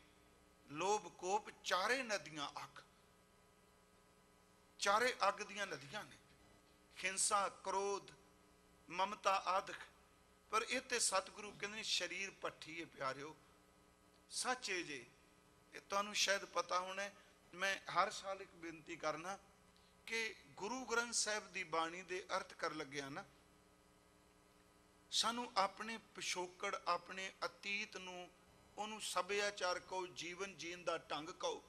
ਲੋਭ ਕੋਪ ਚਾਰੇ ਨਦੀਆਂ ਅੱਗ, ਚਾਰੇ ਅੱਗ ਦੀਆਂ ਨਦੀਆਂ ਨੇ। ਹਿੰਸਾ, ਕ੍ਰੋਧ, ਮਮਤਾ ਆਦਿਕ। ਪਰ ਇਹ ਤੇ ਸਤਿਗੁਰੂ ਕਹਿੰਦੇ ਸਰੀਰ ਭੱਠੀ ਹੈ ਪਿਆਰਿਓ। ਸੱਚ ਹੈ ਜੇ, ਇਹ ਤੁਹਾਨੂੰ ਸ਼ਾਇਦ ਪਤਾ ਹੋਣਾ। ਮੈਂ ਹਰ ਸਾਲ ਇੱਕ ਬੇਨਤੀ ਕਰਨਾ ਕਿ ਗੁਰੂ ਗ੍ਰੰਥ ਸਾਹਿਬ ਦੀ ਬਾਣੀ ਦੇ ਅਰਥ ਕਰਨ ਲੱਗਿਆ ਨਾ, ਸਾਨੂੰ ਆਪਣੇ ਪਿਛੋਕੜ, ਆਪਣੇ ਅਤੀਤ ਨੂੰ, ਉਹਨੂੰ ਸੱਭਿਆਚਾਰ ਕਹੋ, ਜੀਵਨ ਜੀਣ ਦਾ ਢੰਗ ਕਹੋ,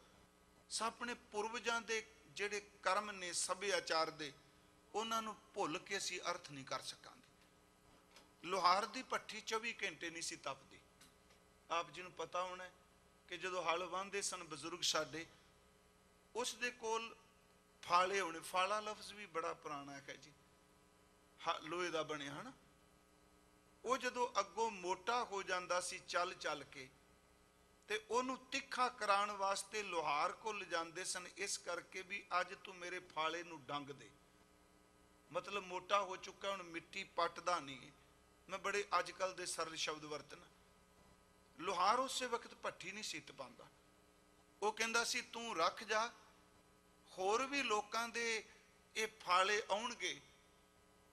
ਆਪਣੇ ਪੁਰਵਜਾਂ ਦੇ ਜਿਹੜੇ ਕਰਮ ਨੇ ਸੱਭਿਆਚਾਰ ਦੇ, ਉਹਨਾਂ ਨੂੰ ਭੁੱਲ ਕੇ ਅਸੀਂ ਅਰਥ ਨਹੀਂ ਕਰ ਸਕਾਂਗੇ। ਲੋਹਾਰ ਦੀ ਭੱਠੀ 24 ਘੰਟੇ ਨਹੀਂ ਸੀ ਤਪਦੀ। ਆਪ ਜੀ ਨੂੰ ਪਤਾ ਹੋਣਾ ਕਿ ਜਦੋਂ ਹਲ ਵਾਹੁੰਦੇ ਸਨ ਬਜ਼ੁਰਗ ਸਾਡੇ, ਉਸ ਦੇ ਕੋਲ ਫਾਲੇ ਹੋਣੇ। ਫਾਲਾ ਲਫ਼ਜ਼ ਵੀ ਬੜਾ ਪੁਰਾਣਾ ਹੈ ਜੀ, ਲੋਹੇ ਦਾ ਬਣਿਆ ਹੈ ਨਾ। ਉਹ ਜਦੋਂ ਅੱਗੋਂ ਮੋਟਾ ਹੋ ਜਾਂਦਾ ਸੀ ਚੱਲ ਚੱਲ ਕੇ, ਤੇ ਉਹਨੂੰ ਤਿੱਖਾ ਕਰਾਉਣ ਵਾਸਤੇ ਲੋਹਾਰ ਕੋਲ ਲਿਜਾਂਦੇ ਸਨ, ਇਸ ਕਰਕੇ ਵੀ ਅੱਜ ਤੂੰ ਮੇਰੇ ਫਾਲੇ ਨੂੰ ਡੰਗ ਦੇ। ਮਤਲਬ ਮੋਟਾ ਹੋ ਚੁੱਕਾ, ਹੁਣ ਮਿੱਟੀ ਪੱਟਦਾ ਨਹੀਂ। ਮੈਂ ਬੜੇ ਅੱਜ ਕੱਲ ਦੇ ਸਰਲ ਸ਼ਬਦ ਵਰਤਣਾ। ਲੋਹਾਰ ਉਸੇ ਵਕਤ ਭੱਠੀ ਨਹੀਂ ਸੀ ਤਪਾਉਂਦਾ। ਉਹ ਕਹਿੰਦਾ ਸੀ ਤੂੰ ਰੱਖ ਜਾ, ਹੋਰ ਵੀ ਲੋਕਾਂ ਦੇ ਇਹ ਫਾਲੇ ਆਉਣਗੇ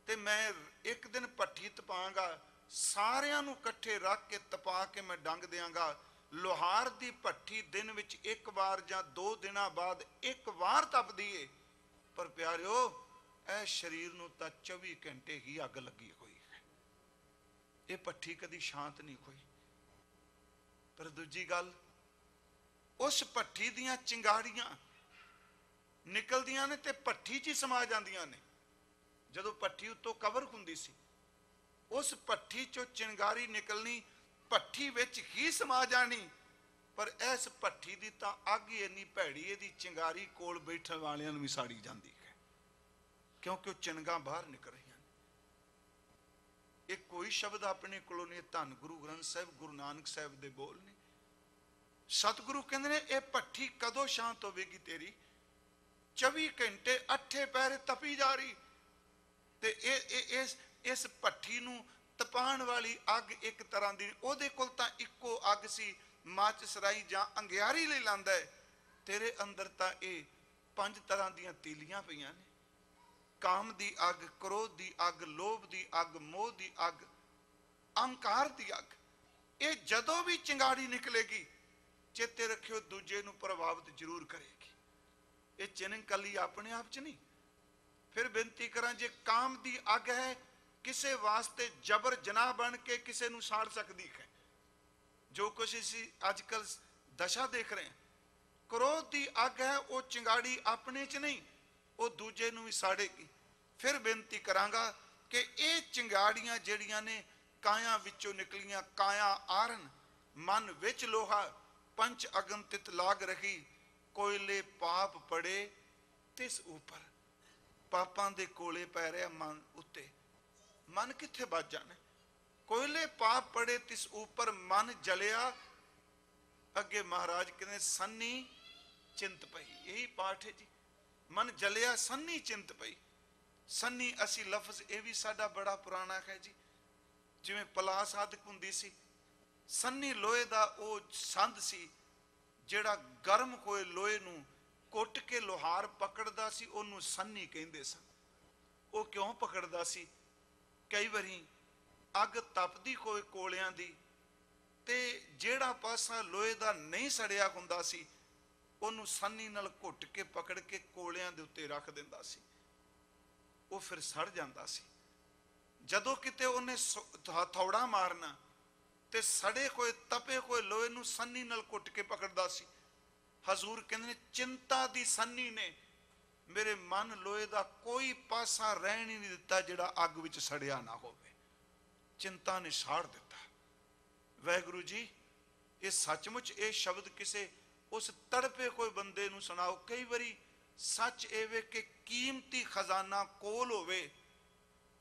ਤੇ ਮੈਂ ਇੱਕ ਦਿਨ ਭੱਠੀ ਤਪਾਂਗਾ, ਸਾਰਿਆਂ ਨੂੰ ਇਕੱਠੇ ਰੱਖ ਕੇ ਤਪਾ ਕੇ ਮੈਂ ਡੰਗ ਦਿਆਂਗਾ। ਲੋਹਾਰ ਦੀ ਭੱਠੀ ਦਿਨ ਵਿੱਚ ਇੱਕ ਵਾਰ ਜਾਂ 2 ਦਿਨਾਂ ਬਾਅਦ ਇੱਕ ਵਾਰ ਤਪਦੀ ਏ, ਪਰ ਪਿਆਰਿਓ ਇਹ ਸਰੀਰ ਨੂੰ ਤਾਂ 24 ਘੰਟੇ ਹੀ ਅੱਗ ਲੱਗੀ ਹੋਈ ਹੈ। ਇਹ ਭੱਠੀ ਕਦੀ ਸ਼ਾਂਤ ਨਹੀਂ ਹੋਈ। ਪਰ ਦੂਜੀ ਗੱਲ, ਉਸ ਭੱਠੀ ਦੀਆਂ ਚਿੰਗਾੜੀਆਂ ਨਿਕਲਦੀਆਂ ਨੇ ਤੇ ਭੱਠੀ 'ਚ ਹੀ ਸਮਾ ਜਾਂਦੀਆਂ ਨੇ। ਜਦੋਂ ਭੱਠੀ ਉੱਤੋਂ ਕਵਰ ਹੁੰਦੀ ਸੀ, ਉਸ ਭੱਠੀ 'ਚੋਂ ਚਿੰਗਾਰੀ ਨਿਕਲਣੀ, ਭੱਠੀ ਵਿੱਚ ਹੀ ਸਮਾ ਜਾਣੀ। ਪਰ ਇਸ ਭੱਠੀ ਦੀ ਤਾਂ ਅੱਗ ਹੀ ਇੰਨੀ ਭੈੜੀ, ਇਹਦੀ ਚਿੰਗਾਰੀ ਕੋਲ ਬੈਠਣ ਵਾਲਿਆਂ ਨੂੰ ਵੀ ਸਾੜੀ ਜਾਂਦੀ ਹੈ, ਕਿਉਂਕਿ ਉਹ ਚਿੰਗਾਂ ਬਾਹਰ ਨਿਕਲ ਰਹੀਆਂ ਨੇ। ਇਹ ਕੋਈ ਸ਼ਬਦ ਆਪਣੇ ਕੋਲੋਂ ਨਹੀਂ, ਧੰਨ ਗੁਰੂ ਗ੍ਰੰਥ ਸਾਹਿਬ, ਗੁਰੂ ਨਾਨਕ ਸਾਹਿਬ ਦੇ ਬੋਲ ਨੇ। ਸਤਿਗੁਰੂ ਕਹਿੰਦੇ ਨੇ ਇਹ ਭੱਠੀ ਕਦੋਂ ਸ਼ਾਂਤ ਹੋਵੇਗੀ ਤੇਰੀ? 24 ਘੰਟੇ 8 ਪਹਿਰੇ ਤਪੀ ਜਾ ਰਹੀ। ਤੇ ਇਸ ਭੱਠੀ ਨੂੰ ਤਪਾਉਣ ਵਾਲੀ ਅੱਗ ਇੱਕ ਤਰ੍ਹਾਂ ਦੀ, ਉਹਦੇ ਕੋਲ ਤਾਂ ਇੱਕੋ ਅੱਗ ਸੀ, ਮਾਚਿਸ ਰਾਈ ਜਾਂ ਅੰਗਿਆਰੀ ਲਈ ਲਾਂਦਾ ਹੈ। ਤੇਰੇ ਅੰਦਰ ਤਾਂ ਇਹ 5 ਤਰ੍ਹਾਂ ਦੀਆਂ ਤੀਲੀਆਂ ਪਈਆਂ ਨੇ। ਕਾਮ ਦੀ ਅੱਗ, ਕ੍ਰੋਧ ਦੀ ਅੱਗ, ਲੋਭ ਦੀ ਅੱਗ, ਮੋਹ ਦੀ ਅੱਗ, ਅਹੰਕਾਰ ਦੀ ਅੱਗ। ਇਹ ਜਦੋਂ ਵੀ ਚਿੰਗਾੜੀ ਨਿਕਲੇਗੀ, ਚੇਤੇ ਰੱਖਿਓ ਦੂਜੇ ਨੂੰ ਪ੍ਰਭਾਵਿਤ ਜ਼ਰੂਰ ਕਰੇਗੀ। ਇਹ ਚਿੰਨ ਕੱਲੀ ਆਪਣੇ ਆਪ 'ਚ ਨਹੀਂ। ਫਿਰ ਬੇਨਤੀ ਕਰਾਂ, ਜੇ ਕਾਮ ਦੀ ਅੱਗ ਹੈ, ਕਿਸੇ ਵਾਸਤੇ ਜਬਰ ਜਨਾਹ ਬਣ ਕੇ ਕਿਸੇ ਨੂੰ ਸਾੜ ਸਕਦੀ ਹੈ, ਜੋ ਕੁਛ ਅਸੀਂ ਅੱਜ ਕੱਲ ਦਸ਼ਾ ਦੇਖ ਰਹੇ ਹਾਂ। ਕ੍ਰੋਧ ਦੀ ਅੱਗ ਹੈ, ਉਹ ਚਿੰਗਾੜੀ ਆਪਣੇ 'ਚ ਨਹੀਂ, ਉਹ ਦੂਜੇ ਨੂੰ ਵੀ ਸਾੜੇਗੀ। ਫਿਰ ਬੇਨਤੀ ਕਰਾਂਗਾ ਕਿ ਇਹ ਚਿੰਗਾੜੀਆਂ ਜਿਹੜੀਆਂ ਨੇ ਕਾਇਆ ਵਿੱਚੋਂ ਨਿਕਲੀਆਂ, ਕਾਇਆ ਆਰਨ, ਮਨ ਵਿੱਚ ਲੋਹਾ, ਪੰਚ ਅਗਨ ਤਿਤ ਲਾਗ ਰਹੀ, ਕੋਇਲੇ ਪਾਪ ਪੜੇ ਤਿਸ ਉੱਪਰ। ਪਾਪਾਂ ਦੇ ਕੋਲੇ ਪੈ ਰਿਹਾ ਮਨ ਉੱਤੇ, ਮਨ ਕਿੱਥੇ ਵੱਜ ਜਾਣਾ? ਕੋਇਲੇ ਪਾਪ ਪੜੇ ਤਿਸ ਉੱਪਰ, ਮਨ ਜਲਿਆ। ਅੱਗੇ ਮਹਾਰਾਜ ਕਹਿੰਦੇ ਸੰਨੀ ਚਿੰਤ ਪਈ। ਇਹੀ ਪਾਠ ਹੈ ਜੀ, ਮਨ ਜਲਿਆ ਸੰਨੀ ਚਿੰਤ ਪਈ। ਸੰਨੀ ਅਸੀਂ ਲਫ਼ਜ਼, ਇਹ ਵੀ ਸਾਡਾ ਬੜਾ ਪੁਰਾਣਾ ਹੈ ਜੀ। ਜਿਵੇਂ ਪਲਾਸ ਆਦਿਕ ਹੁੰਦੀ ਸੀ, ਸੰਨੀ ਲੋਹੇ ਦਾ ਉਹ ਸੰਦ ਸੀ ਜਿਹੜਾ ਗਰਮ ਹੋਏ ਲੋਹੇ ਨੂੰ ਕੁੱਟ ਕੇ ਲੋਹਾਰ ਪਕੜਦਾ ਸੀ, ਉਹਨੂੰ ਸੰਨੀ ਕਹਿੰਦੇ ਸਨ। ਉਹ ਕਿਉਂ ਪਕੜਦਾ ਸੀ? ਕਈ ਵਾਰੀ ਅੱਗ ਤਪਦੀ ਹੋਏ ਕੋਲਿਆਂ ਦੀ, ਤੇ ਜਿਹੜਾ ਪਾਸਾ ਲੋਹੇ ਦਾ ਨਹੀਂ ਸੜਿਆ ਹੁੰਦਾ ਸੀ, ਉਹਨੂੰ ਸੰਨੀ ਨਾਲ ਘੁੱਟ ਕੇ ਪਕੜ ਕੇ ਕੋਲਿਆਂ ਦੇ ਉੱਤੇ ਰੱਖ ਦਿੰਦਾ ਸੀ। ਉਹ ਫਿਰ ਸੜ ਜਾਂਦਾ ਸੀ। ਜਦੋਂ ਕਿਤੇ ਉਹਨੇ ਹਥੌੜਾ ਮਾਰਨਾ ਤੇ ਸੜੇ ਹੋਏ ਤਪੇ ਹੋਏ ਲੋਹੇ ਨੂੰ ਸੰਨੀ ਨਾਲ ਘੁੱਟ ਕੇ ਪਕੜਦਾ ਸੀ। ਹਜ਼ੂਰ ਕਹਿੰਦੇ ਨੇ ਚਿੰਤਾ ਦੀ ਸੰਨੀ ਨੇ ਮੇਰੇ ਮਨ ਲੋਹੇ ਦਾ ਕੋਈ ਪਾਸਾ ਰਹਿਣ ਹੀ ਨਹੀਂ ਦਿੱਤਾ ਜਿਹੜਾ ਅੱਗ ਵਿੱਚ ਸੜਿਆ ਨਾ ਹੋਵੇ। ਚਿੰਤਾ ਨੇ ਸਾੜ ਦਿੱਤਾ। ਵਾਹਿਗੁਰੂ ਜੀ, ਇਹ ਸੱਚਮੁੱਚ ਇਹ ਸ਼ਬਦ ਕਿਸੇ ਉਸ ਤੜਪੇ ਕੋਈ ਬੰਦੇ ਨੂੰ ਸੁਣਾਓ। ਕਈ ਵਾਰੀ ਸੱਚ ਇਹ ਵੇ ਕਿ ਕੀਮਤੀ ਖਜ਼ਾਨਾ ਕੋਲ ਹੋਵੇ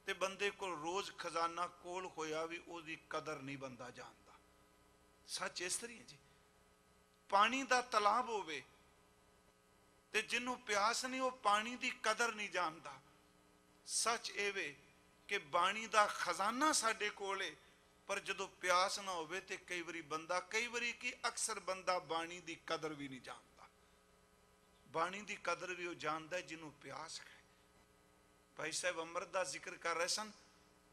ਤੇ ਬੰਦੇ ਕੋਲ ਰੋਜ਼ ਖਜ਼ਾਨਾ ਕੋਲ ਹੋਇਆ ਵੀ ਉਹਦੀ ਕਦਰ ਨਹੀਂ ਬੰਦਾ ਜਾਣਦਾ। ਸੱਚ ਇਸ ਤਰ੍ਹਾਂ ਹੈ ਜੀ। ਪਾਣੀ ਦਾ ਤਲਾਬ ਹੋਵੇ ਤੇ ਜਿਹਨੂੰ ਪਿਆਸ ਨਹੀਂ, ਉਹ ਪਾਣੀ ਦੀ ਕਦਰ ਨਹੀਂ ਜਾਣਦਾ। ਸੱਚ ਇਹ ਵੇ कि बाणी दा खजाना साडे कोल है, पर जदों प्यास ना होवे ते कई वारी की अक्सर बंदा बाणी दी कदर भी नहीं जानता। बाणी दी कदर भी वो जानता है जिन्हों प्यास है। भाई साहब अमृत का जिक्र कर रहे सन,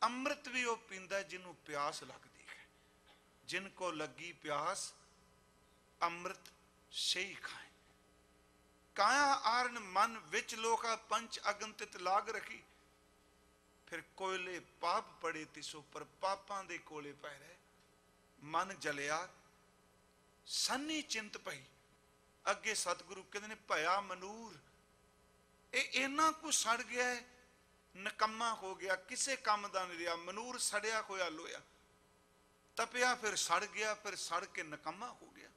अमृत भी वो पींदा जिन्हों प्यास लगती है। जिनको लगी प्यास अमृत से ही खाए। काया आरण मन विच लोका पंच अगन तित लाग रखी, फिर कोयले पाप पड़े तिसो पर पापां दे कोले पै रहे। मन जलिया सन्नी चिंत पई। अगे सतगुरु कहते ने भया मनूर ये इन्ना कुछ सड़ गया है, नकम्मा हो गया, किसे काम दा नहीं रहा। मनूर सड़िया होया लोया, तपिया फिर सड़ गया, फिर सड़ के नकम्मा हो गया।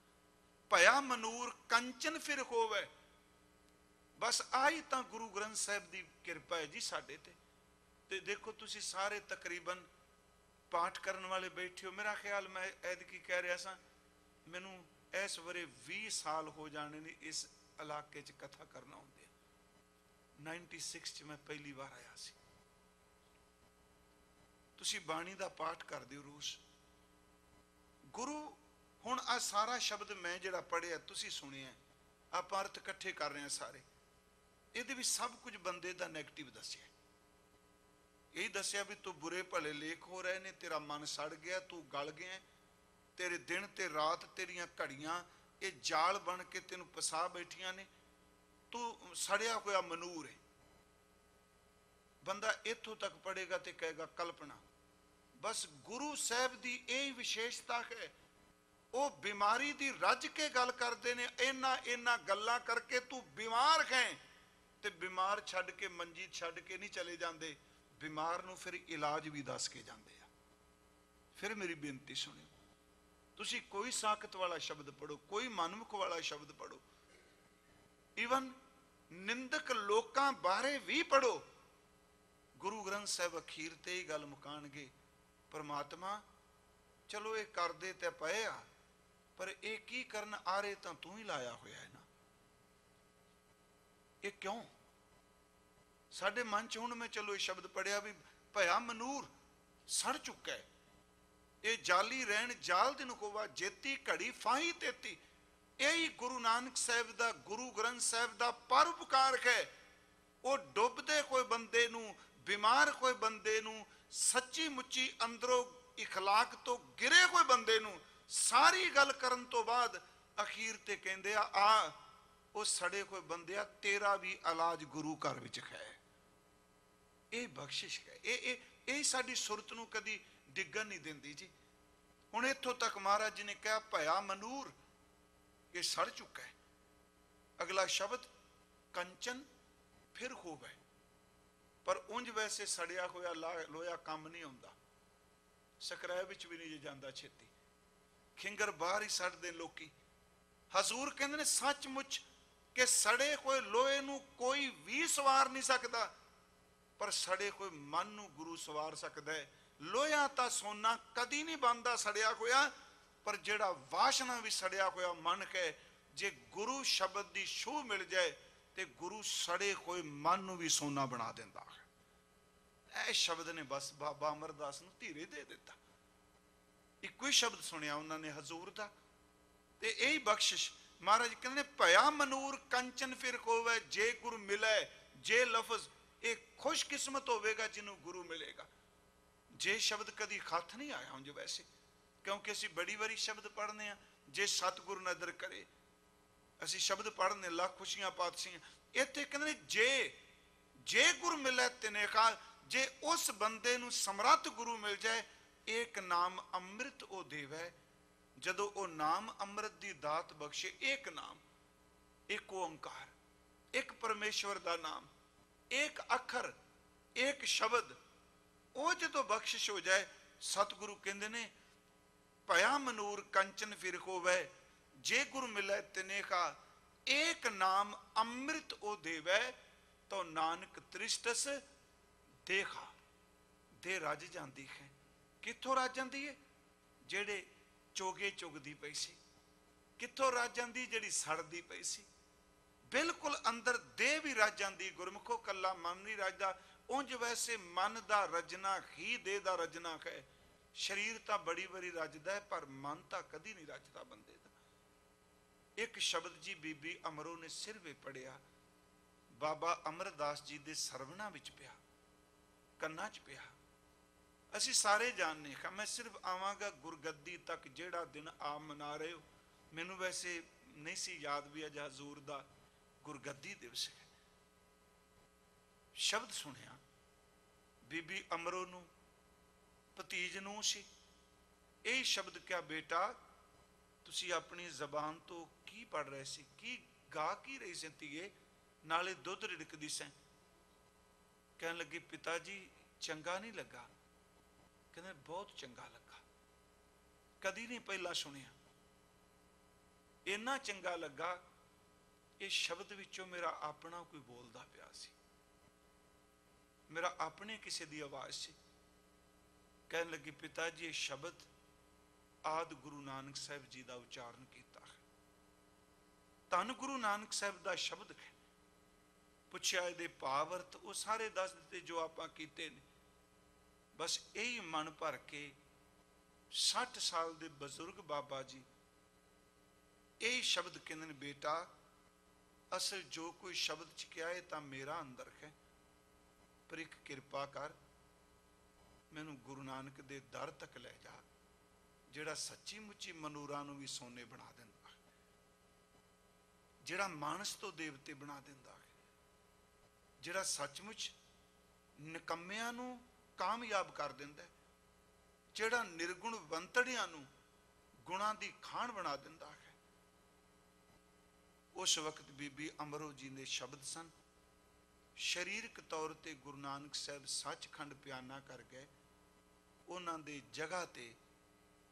भया मनूर कंचन फिर होवे। बस आई तो गुरु ग्रंथ साहिब की किरपा है जी साडे ते देखो तुसी सारे तकरीबन पाठ करने वाले बैठे हो। मेरा ख्याल मैं ऐदकी कह रहा सा मैनू इस वरे 20 साल हो जाने ने इस इलाके च कथा करना होंगे। 96 च मैं पहली बार आया सी। तुसी बाणी दा पाठ कर दियो रोज। गुरु हुण आ सारा शब्द मैं जिहड़ा पढ़िया तुसी सुनिया, आप अर्थ इकट्ठे कर रहे हैं सारे। ये भी सब कुछ बंदे दा नेगेटिव दसिया। यही दसिया भी तू बुरे भले लेख हो रहे ने, तेरा मन सड़ गया, तू गल गया, तेरे दिन ते रात तेरिया घड़ियां ये जाल बन के तेन फसा बैठिया ने, तू सड़िया होया मनूर है। बंदा इथों तक पढ़ेगा तो कहेगा कल्पना। बस गुरु साहब की यही विशेषता है, वो बीमारी की रज के गल करते हैं। इन्ना इन्ना गल्लां करके तू बीमार है तो बीमार छड़ के मंजी छड़ के नहीं चले जाते, बीमार नूं फिर इलाज भी दस के जाते हैं। फिर मेरी बेनती सुनियो, तुसी कोई साकत वाला शब्द पढ़ो, कोई मनमुख वाला शब्द पढ़ो, ईवन निंदक लोकां बारे भी पढ़ो। गुरु ग्रंथ साहिब अखीर ते ही गल मुकाणगे, परमात्मा चलो ये करदे ते पए आ, पर ये की करन आ रहे तो तू ही लाया होया है ना। ये क्यों साडे मन च हुण मैं चलो ये शब्द पढ़िया भी भया मनूर सड़ चुका है। ये जाली रहन जाल दिन होवा, जेती घड़ी फाही तेती। यही गुरु नानक साहिब दा, गुरु ग्रंथ साहिब दा परोपकार है। वो डुबदे कोई बंदे नूं, बीमार कोई बंदे नूं, सच्ची मुच्ची अंदरों इखलाक तो गिरे कोई बंदे नूं सारी गल करन तो बाद अखीर ते कहंदे आ वो सड़े कोई बंदे तेरा भी इलाज गुरु घर विच है। ये बख्शिश है। ये साडी सुरत नूं कदी डिगन नहीं देंदी जी। हुण इत्थों तक महाराज जी ने कहा भया मनूर ये सड़ चुका है। अगला शब्द कंचन फिर होवे, पर उंज वैसे सड़िया होया लोया काम नहीं होंदा, सकरैब विच भी नहीं जांदा छेती, खिंगर बाहर ही सड़दे लोकी। हजूर कहंदे ने सचमुच कि सड़े कोई लोहे नूं कोई भी सवार नहीं सकता, पर सड़े कोई मन नूं गुरु सवार सकता है। लोहा तां सोना कदी नहीं बनदा सड़िया होया, पर जेड़ा वासना भी सड़िया होया मन है, जे गुरु शब्द की छूह मिल जाए तो गुरु सड़े कोई मन नूं भी सोना बना दिंदा है। इस शब्द ने बस बाबा अमरदास नूं धीरे दे दिता। एक ही शब्द सुनिया उन्होंने हजूर का, ते यही बख्शिश महाराज कहते भया मनूर कंचन फिर होवे, जे गुरु मिले जे लफज ये खुशकिस्मत होवेगा जिन्हों गुरु मिलेगा। जे शब्द कदी खत नहीं आया उंज वैसे, क्योंकि असी बड़ी बारी शब्द पढ़ने हैं। जे सतगुरु नदर करे असी शब्द पढ़ने लाख खुशियां पातशियां। इत्थे कहते जे जे गुरु मिले तिने खा, जे उस बंदे नूं समर्थ गुरु मिल जाए, एक नाम अमृत ओ देवै। जदों ओ नाम अमृत दी दात बख्शे, एक नाम, एक ओंकार, एक परमेश्वर दा नाम, एक अखर, एक शब्द, ओ जदों बख्शिश हो जाए, सतगुरु कहंदे ने भया मनूर कंचन फिर होवे, जे गुरु मिले तिने का, एक नाम अमृत ओ देवै, तो नानक त्रिष्टस देखा। दे रज जाती है। कित्थों रज जाती है? जेड़े चोगे चुगदी पई सी। कित्थों रज जाती? जेड़ी सड़दी पई सी। बिल्कुल अंदर दे भी रज जाती। गुरमुखो कला मन नहीं रजदा, ਉਂਝ ਵੈਸੇ ਮਨ ਦਾ ਰਜਨਾ ਹੀ ਦੇਹ ਦਾ ਰਜਨਾ ਹੈ। ਸਰੀਰ ਤਾਂ ਬੜੀ ਵਾਰੀ ਰਜਦਾ ਹੈ, ਪਰ ਮਨ ਤਾਂ ਕਦੀ ਨਹੀਂ ਰਜਦਾ ਬੰਦੇ ਦਾ। ਇੱਕ ਸ਼ਬਦ ਜੀ ਬੀਬੀ ਅਮਰੋ ਨੇ ਸਿਰ ਵੇ ਪੜਿਆ, ਬਾਬਾ ਅਮਰਦਾਸ ਜੀ ਦੇ ਸਰਵਣਾ ਵਿੱਚ ਪਿਆ, ਕੰਨਾਂ 'ਚ ਪਿਆ। ਅਸੀਂ ਸਾਰੇ ਜਾਣਦੇ ਹਾਂ। ਮੈਂ ਸਿਰਫ ਆਵਾਂਗਾ ਗੁਰਗੱਦੀ ਤੱਕ, ਜਿਹੜਾ ਦਿਨ ਆਪ ਮਨਾ ਰਹੇ ਹੋ। ਮੈਨੂੰ ਵੈਸੇ ਨਹੀਂ ਸੀ ਯਾਦ ਵੀ ਅੱਜ ਹਜ਼ੂਰ ਦਾ ਗੁਰਗੱਦੀ ਦਿਵਸ ਹੈ। ਸ਼ਬਦ ਸੁਣਿਆ ਬੀਬੀ ਅਮਰੋ ਨੂੰ, ਭਤੀਜ ਨੂੰ ਸੀ। ਇਹ ਸ਼ਬਦ ਕਿਹਾ, ਬੇਟਾ ਤੁਸੀਂ ਆਪਣੀ ਜ਼ਬਾਨ ਤੋਂ ਕੀ ਪੜ ਰਹੇ ਸੀ, ਕੀ ਗਾ ਕੀ ਰਹੀ ਸੀ ਧੀਏ, ਨਾਲੇ ਦੁੱਧ ਰਿੜਕਦੀ ਸੈਂ। ਕਹਿਣ ਲੱਗੀ, ਪਿਤਾ ਜੀ ਚੰਗਾ ਨਹੀਂ ਲੱਗਾ। ਕਹਿੰਦੇ ਬਹੁਤ ਚੰਗਾ ਲੱਗਾ, ਕਦੀ ਨਹੀਂ ਪਹਿਲਾਂ ਸੁਣਿਆ। ਇੰਨਾ ਚੰਗਾ ਲੱਗਾ, ਇਹ ਸ਼ਬਦ ਵਿੱਚੋਂ ਮੇਰਾ ਆਪਣਾ ਕੋਈ ਬੋਲਦਾ ਪਿਆ ਸੀ, ਮੇਰਾ ਆਪਣੇ ਕਿਸੇ ਦੀ ਆਵਾਜ਼ ਸੀ। ਕਹਿਣ ਲੱਗੀ, ਪਿਤਾ ਜੀ ਇਹ ਸ਼ਬਦ ਆਦਿ ਗੁਰੂ ਨਾਨਕ ਸਾਹਿਬ ਜੀ ਦਾ ਉਚਾਰਨ ਕੀਤਾ ਹੈ, ਧੰਨ ਗੁਰੂ ਨਾਨਕ ਸਾਹਿਬ ਦਾ ਸ਼ਬਦ ਹੈ। ਪੁੱਛਿਆ ਇਹਦੇ ਭਾਵ ਅਰਥ, ਉਹ ਸਾਰੇ ਦੱਸ ਦਿੱਤੇ ਜੋ ਆਪਾਂ ਕੀਤੇ ਨੇ। ਬਸ ਇਹੀ ਮਨ ਭਰ ਕੇ 60 ਸਾਲ ਦੇ ਬਜ਼ੁਰਗ ਬਾਬਾ ਜੀ ਇਹ ਸ਼ਬਦ ਕਹਿੰਦੇ ਨੇ, ਬੇਟਾ ਅਸਲ ਜੋ ਕੋਈ ਸ਼ਬਦ ਚ ਕਿਹਾ ਇਹ ਤਾਂ ਮੇਰਾ ਅੰਦਰ ਹੈ, ਪਰ ਇੱਕ ਕਿਰਪਾ ਕਰ, ਮੈਨੂੰ ਗੁਰੂ ਨਾਨਕ ਦੇ ਦਰ ਤੱਕ ਲੈ ਜਾ, ਜਿਹੜਾ ਸੱਚੀ ਮੁੱਚੀ ਮਨੂਰਾਂ ਨੂੰ ਵੀ ਸੋਨੇ ਬਣਾ ਦਿੰਦਾ ਹੈ, ਜਿਹੜਾ ਮਾਨਸ ਤੋਂ ਦੇਵਤੇ ਬਣਾ ਦਿੰਦਾ ਹੈ, ਜਿਹੜਾ ਸੱਚਮੁੱਚ ਨਿਕੰਮਿਆਂ ਨੂੰ ਕਾਮਯਾਬ ਕਰ ਦਿੰਦਾ ਹੈ, ਜਿਹੜਾ ਨਿਰਗੁਣ ਵੰਤੜਿਆਂ ਨੂੰ ਗੁਣਾਂ ਦੀ ਖਾਣ ਬਣਾ ਦਿੰਦਾ ਹੈ। ਉਸ ਵਕਤ ਬੀਬੀ ਅਮਰੋ ਜੀ ਦੇ ਸ਼ਬਦ ਸਨ। ਸਰੀਰਕ ਤੌਰ ਤੇ ਗੁਰੂ ਨਾਨਕ ਸਾਹਿਬ ਸੱਚਖੰਡ ਪਿਆਨਾ ਕਰ ਗਏ। ਉਹਨਾਂ ਦੇ ਜਗ੍ਹਾ ਤੇ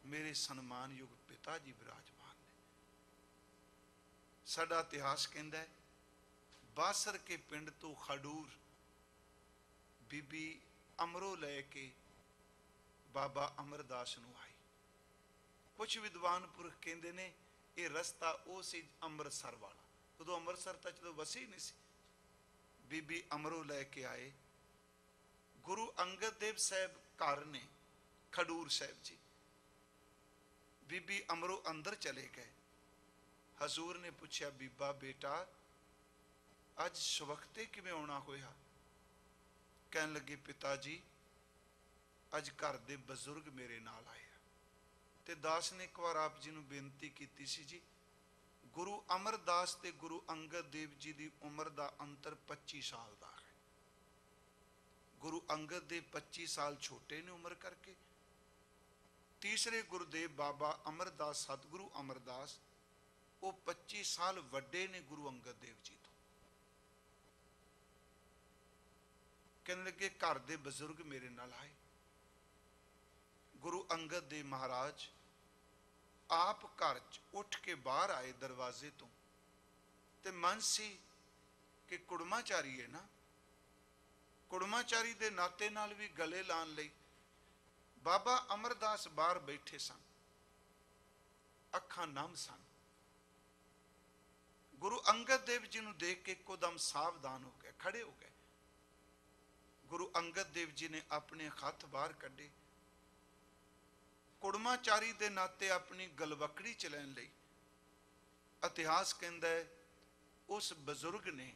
ਮੇਰੇ ਸਨਮਾਨਯੋਗ ਪਿਤਾ ਜੀ ਵਿਰਾਜਮਾਨ ਨੇ। ਸਾਡਾ ਇਤਿਹਾਸ ਕਹਿੰਦਾ ਹੈ, ਬਾਸਰ ਕੇ ਪਿੰਡ ਤੋਂ ਖਡੂਰ ਬੀਬੀ ਅਮਰੋ ਲੈ ਕੇ ਬਾਬਾ ਅਮਰਦਾਸ ਨੂੰ ਆਈ। ਕੁਝ ਵਿਦਵਾਨ ਪੁਰਖ ਕਹਿੰਦੇ ਨੇ ਇਹ ਰਸਤਾ ਉਹ ਸੀ ਅੰਮ੍ਰਿਤਸਰ ਵਾਲਾ। ਉਦੋਂ ਅੰਮ੍ਰਿਤਸਰ ਤਾਂ ਜਦੋਂ ਵਸੀ ਨਹੀਂ ਸੀ। ਬੀਬੀ ਅਮਰੋ ਲੈ ਕੇ ਆਏ। ਗੁਰੂ ਅੰਗਦ ਦੇਵ ਸਾਹਿਬ ਘਰ ਨੇ ਖਡੂਰ ਸਾਹਿਬ ਜੀ। ਬੀਬੀ ਅਮਰੋ ਅੰਦਰ ਚਲੇ ਗਏ। ਹਜ਼ੂਰ ਨੇ ਪੁੱਛਿਆ, ਬੀਬਾ ਬੇਟਾ ਅੱਜ ਸਵਖਤੇ ਕਿਵੇਂ ਆਉਣਾ ਹੋਇਆ? ਕਹਿਣ ਲੱਗੇ, ਪਿਤਾ ਜੀ ਅੱਜ ਘਰ ਦੇ ਬਜ਼ੁਰਗ ਮੇਰੇ ਨਾਲ ਆਏ ਆ। ਤੇ ਦਾਸ ਨੇ ਇੱਕ ਵਾਰ ਆਪ ਜੀ ਨੂੰ ਬੇਨਤੀ ਕੀਤੀ ਸੀ, ਜੀ ਗੁਰੂ ਅਮਰਦਾਸ ਤੇ ਗੁਰੂ ਅੰਗਦ ਦੇਵ ਜੀ ਦੀ ਉਮਰ ਦਾ ਅੰਤਰ 25 ਸਾਲ ਦਾ ਹੈ। ਗੁਰੂ ਅੰਗਦ ਦੇਵ 25 ਸਾਲ ਛੋਟੇ ਨੇ ਉਮਰ ਕਰਕੇ। ਤੀਸਰੇ ਗੁਰਦੇਵ ਬਾਬਾ ਅਮਰਦਾਸ ਸਤਿਗੁਰੂ ਅਮਰਦਾਸ ਉਹ 25 ਸਾਲ ਵੱਡੇ ਨੇ ਗੁਰੂ ਅੰਗਦ ਦੇਵ ਜੀ ਤੋਂ। ਕਹਿਣ ਲੱਗੇ ਘਰ ਦੇ ਬਜ਼ੁਰਗ ਮੇਰੇ ਨਾਲ ਆਏ। ਗੁਰੂ ਅੰਗਦ ਦੇਵ ਮਹਾਰਾਜ ਆਪ ਘਰ ਚ ਉੱਠ ਕੇ ਬਾਹਰ ਆਏ ਦਰਵਾਜ਼ੇ ਤੋਂ, ਤੇ ਮਨ ਸੀ ਕਿ ਕੁੜਮਾਚਾਰੀ ਹੈ ਨਾ, ਕੁੜਮਾਚਾਰੀ ਦੇ ਨਾਤੇ ਨਾਲ ਵੀ ਗਲੇ ਲਾਣ ਲਈ ਬਾਬਾ ਅਮਰਦਾਸ ਬਾਹਰ ਬੈਠੇ ਸਨ, ਅੱਖਾਂ ਨਮ ਸਨ। ਗੁਰੂ ਅੰਗਦ ਦੇਵ ਜੀ ਨੂੰ ਦੇਖ ਕੇ ਇੱਕੋਦਮ ਸਾਵਧਾਨ ਹੋ ਗਏ, ਖੜੇ ਹੋ ਗਏ। ਗੁਰੂ ਅੰਗਦ ਦੇਵ ਜੀ ਨੇ ਆਪਣੇ ਹੱਥ ਬਾਹਰ ਕੱਢੇ, ਕੁੜਮਾਚਾਰੀ ਦੇ ਨਾਤੇ ਆਪਣੀ ਗਲਵਕੜੀ ਚ ਲੈਣ ਲਈ। ਇਤਿਹਾਸ ਕਹਿੰਦਾ ਹੈ ਉਸ ਬਜ਼ੁਰਗ ਨੇ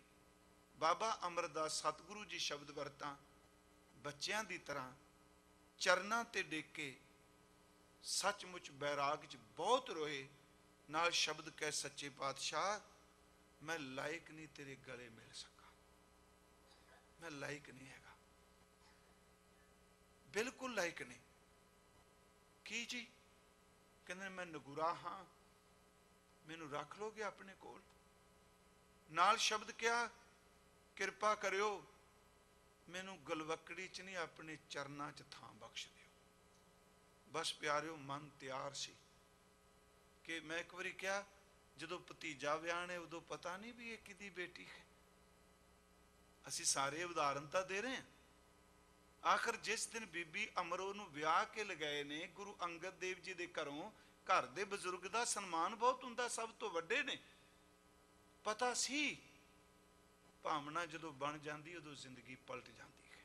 ਬਾਬਾ ਅਮਰਦਾਸ ਸਤਿਗੁਰੂ ਜੀ ਸ਼ਬਦ ਵਰਤਾਂ ਬੱਚਿਆਂ ਦੀ ਤਰ੍ਹਾਂ ਚਰਨਾਂ ਤੇ ਡੇਕ ਕੇ ਸੱਚਮੁੱਚ ਬੈਰਾਗ ਚ ਬਹੁਤ ਰੋਏ, ਨਾਲ ਸ਼ਬਦ ਕਹਿ, ਸੱਚੇ ਪਾਤਸ਼ਾਹ ਮੈਂ ਲਾਇਕ ਨਹੀਂ ਤੇਰੇ ਗਲੇ ਮਿਲ ਸਕਾਂ, ਮੈਂ ਲਾਇਕ ਨਹੀਂ ਹੈਗਾ, ਬਿਲਕੁਲ ਲਾਇਕ ਨਹੀਂ। ਕੀ ਜੀ? ਕਹਿੰਦੇ ਮੈਂ ਨਗੁਰਾ ਹਾਂ, ਮੈਨੂੰ ਰੱਖ ਲੋਗੇ ਆਪਣੇ ਕੋਲ? ਨਾਲ ਸ਼ਬਦ ਕਿਹਾ, ਕਿਰਪਾ ਕਰਿਓ ਮੈਨੂੰ ਗਲਵਕੜੀ ਚ ਨਹੀਂ ਆਪਣੇ ਚਰਨਾਂ ਚ ਥਾਂ ਬਖਸ਼ ਦਿਓ। ਬਸ ਪਿਆਰਿਓ ਮਨ ਤਿਆਰ ਸੀ ਕਿ ਮੈਂ ਇੱਕ ਵਾਰੀ ਕਿਹਾ ਜਦੋਂ ਭਤੀਜਾ ਵਿਆਹਣੇ ਉਦੋਂ ਪਤਾ ਨਹੀਂ ਵੀ ਇਹ ਕਿਹਦੀ ਬੇਟੀ ਹੈ। ਅਸੀਂ ਸਾਰੇ ਉਦਾਹਰਨ ਤਾਂ ਦੇ ਰਹੇ ਹਾਂ। ਆਖਰ ਜਿਸ ਦਿਨ ਬੀਬੀ ਅਮਰੋ ਨੂੰ ਵਿਆਹ ਕੇ ਲਗਾਏ ਨੇ ਗੁਰੂ ਅੰਗਦ ਦੇਵ ਜੀ ਦੇ ਘਰੋਂ, ਘਰ ਦੇ ਬਜ਼ੁਰਗ ਦਾ ਸਨਮਾਨ ਬਹੁਤ ਹੁੰਦਾ, ਸਭ ਤੋਂ ਵੱਡੇ ਨੇ। ਪਤਾ ਸੀ ਭਾਵਨਾ ਜਦੋਂ ਬਣ ਜਾਂਦੀ ਉਦੋਂ ਜ਼ਿੰਦਗੀ ਪਲਟ ਜਾਂਦੀ ਹੈ।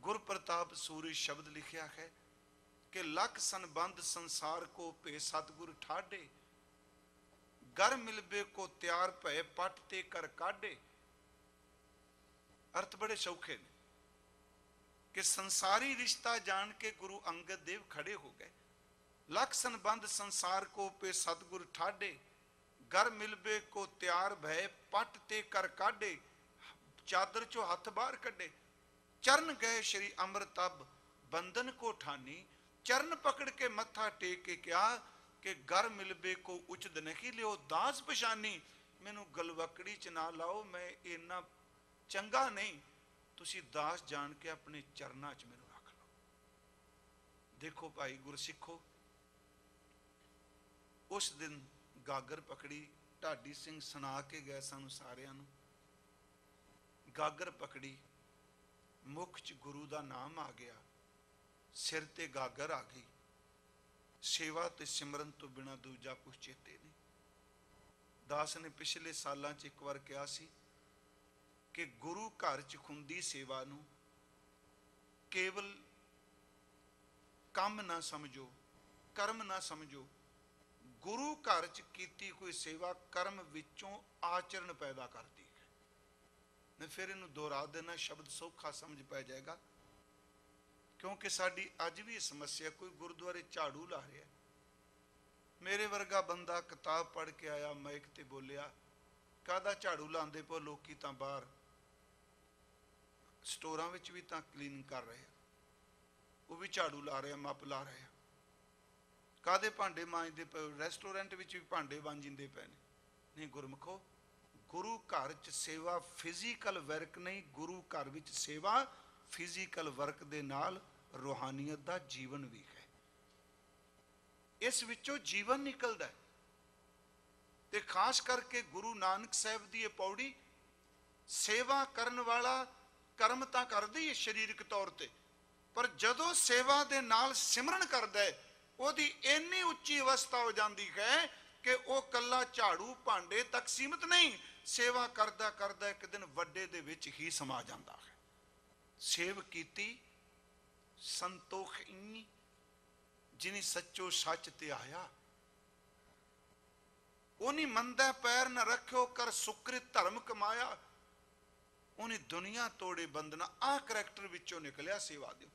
गुर प्रताप सूरी शब्द लिखा है कि लख संबंध संसार को पे सतगुर ठाडे, घर मिलबे को त्यार भय पट ते कर काढे। अर्थ बड़े सौखे ने कि संसारी रिश्ता जान के गुरु अंगद देव खड़े हो गए। लख संबंध संसार को पे सतगुर ठाडे, घर मिलबे को त्यार भय पट ते कर काढे। चादर चो हाथ बाहर कड्डे, चरण गए श्री अमृतब बंधन को ठानी। चरण पकड़ के मत्था टेक के क्या कि घर मिलबे को उचित नहीं लियो दास पछानी। मैनू गलवकड़ी च ना लाओ, मैं इन्ना चंगा नहीं, तुसी दास जान के अपने चरणा च मैनू रख लो। देखो भाई गुरसिखो, उस दिन गागर पकड़ी, ढाडी सिंह सुना के गए सानू सारियां नू। गागर पकड़ी, मुख च गुरु दा नाम आ गया, सिर ते गागर आ गई। सेवा ते सिमरन तो बिना दूजा कुछ चेते नहीं। दास ने पिछले सालां च एक बार कहा सी कि गुरु घर च खुंदी सेवा नू केवल काम ना समझो, कर्म ना समझो। गुरु घर च कीती कोई सेवा कर्म विचों आचरण पैदा करती है। मैं फिर इनू दोहरा देना, शब्द सौखा समझ पै जाएगा, क्योंकि साडी अज भी समस्या, कोई गुरुद्वारे झाड़ू ला रहा है, मेरे वर्गा बंदा किताब पढ़ के आया, माइक ते बोलिया, काहदा झाड़ू लांदे पो, लोकी तां बाहर स्टोरां विच भी तां क्लीनिंग कर रहे हैं, वो भी झाड़ू ला रहे, मप ला रहे हैं। काहदे भांडे मांजदे पे, रेस्टोरेंट विच भी भांडे मांजिंदे पे ने। नहीं गुरमुखो, गुरु घर च सेवा फिजिकल वर्क नहीं, गुरु घर विच सेवा फिजिकल वर्क दे नाल रूहानियत दा जीवन भी है। इस विचों जीवन निकलदा है। ते खास करके गुरु नानक साहब दी ये पौड़ी, सेवा करन वाला कर्म तां करदा ही है शरीरक तौर ते, पर जदों सेवा दे नाल सिमरन करदा है, ओदी इन्नी उच्ची अवस्था हो जाती है कि वह कला झाड़ू भांडे तक सीमित नहीं, सेवा करदा करदा एक दिन वड्डे दे विच ही समा जाता है। सेव कीती संतोख इन्नी, जिनी सच्चो सच ते आया। उन्हीं मंदा पैर न रखो, कर सुकृत धर्म कमाया। उन्हीं दुनिया तोड़े बंधना। आ करैक्टर विचों निकलिया सेवा दो,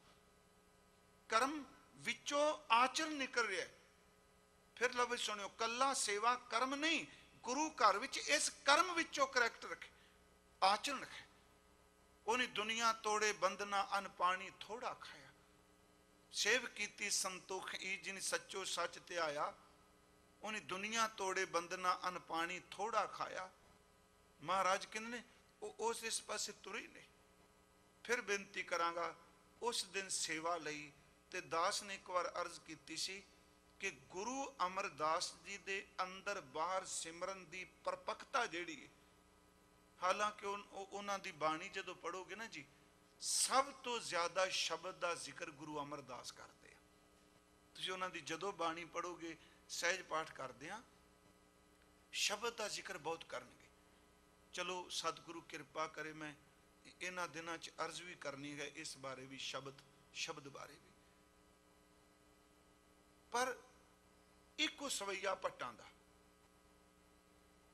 कर्म विचों आचरण निकल रहा है। फिर लफ्ज़ सुनियो, कला सेवा कर्म नहीं, गुरु घर विच इस कर्म विचों करैक्टर रखे, आचरण रखे। उन्हें दुनिया तोड़े बंधना, अन पानी थोड़ा खाया। सेव कीती संतोख ई, जिन सच्चो सच ते आया। उन्हें दुनिया तोड़े बंधना, अन पानी थोड़ा खाया। महाराज कहने उस इस पासे तुरे नहीं। फिर बेनती करांगा, उस दिन सेवा लई ते दास ने एक बार अर्ज की सी कि गुरु अमरदास जी दे अंदर बाहर सिमरन दी परपक्ता जिहड़ी है, हालांकि उन्हां दी बाणी जदों पढ़ोगे ना जी, सब तो ज्यादा शब्द का जिक्र गुरु अमरदास करते हैं। तुसीं उन्हां दी जदों बाणी पढ़ोगे, सहज पाठ करदे आ, शब्द का जिक्र बहुत करनगे। चलो सतगुरु कृपा करे, मैं इन्हां दिनां च अर्ज भी करनी है इस बारे भी, शब्द बारे भी। पर इको सवैया भट्टां दा,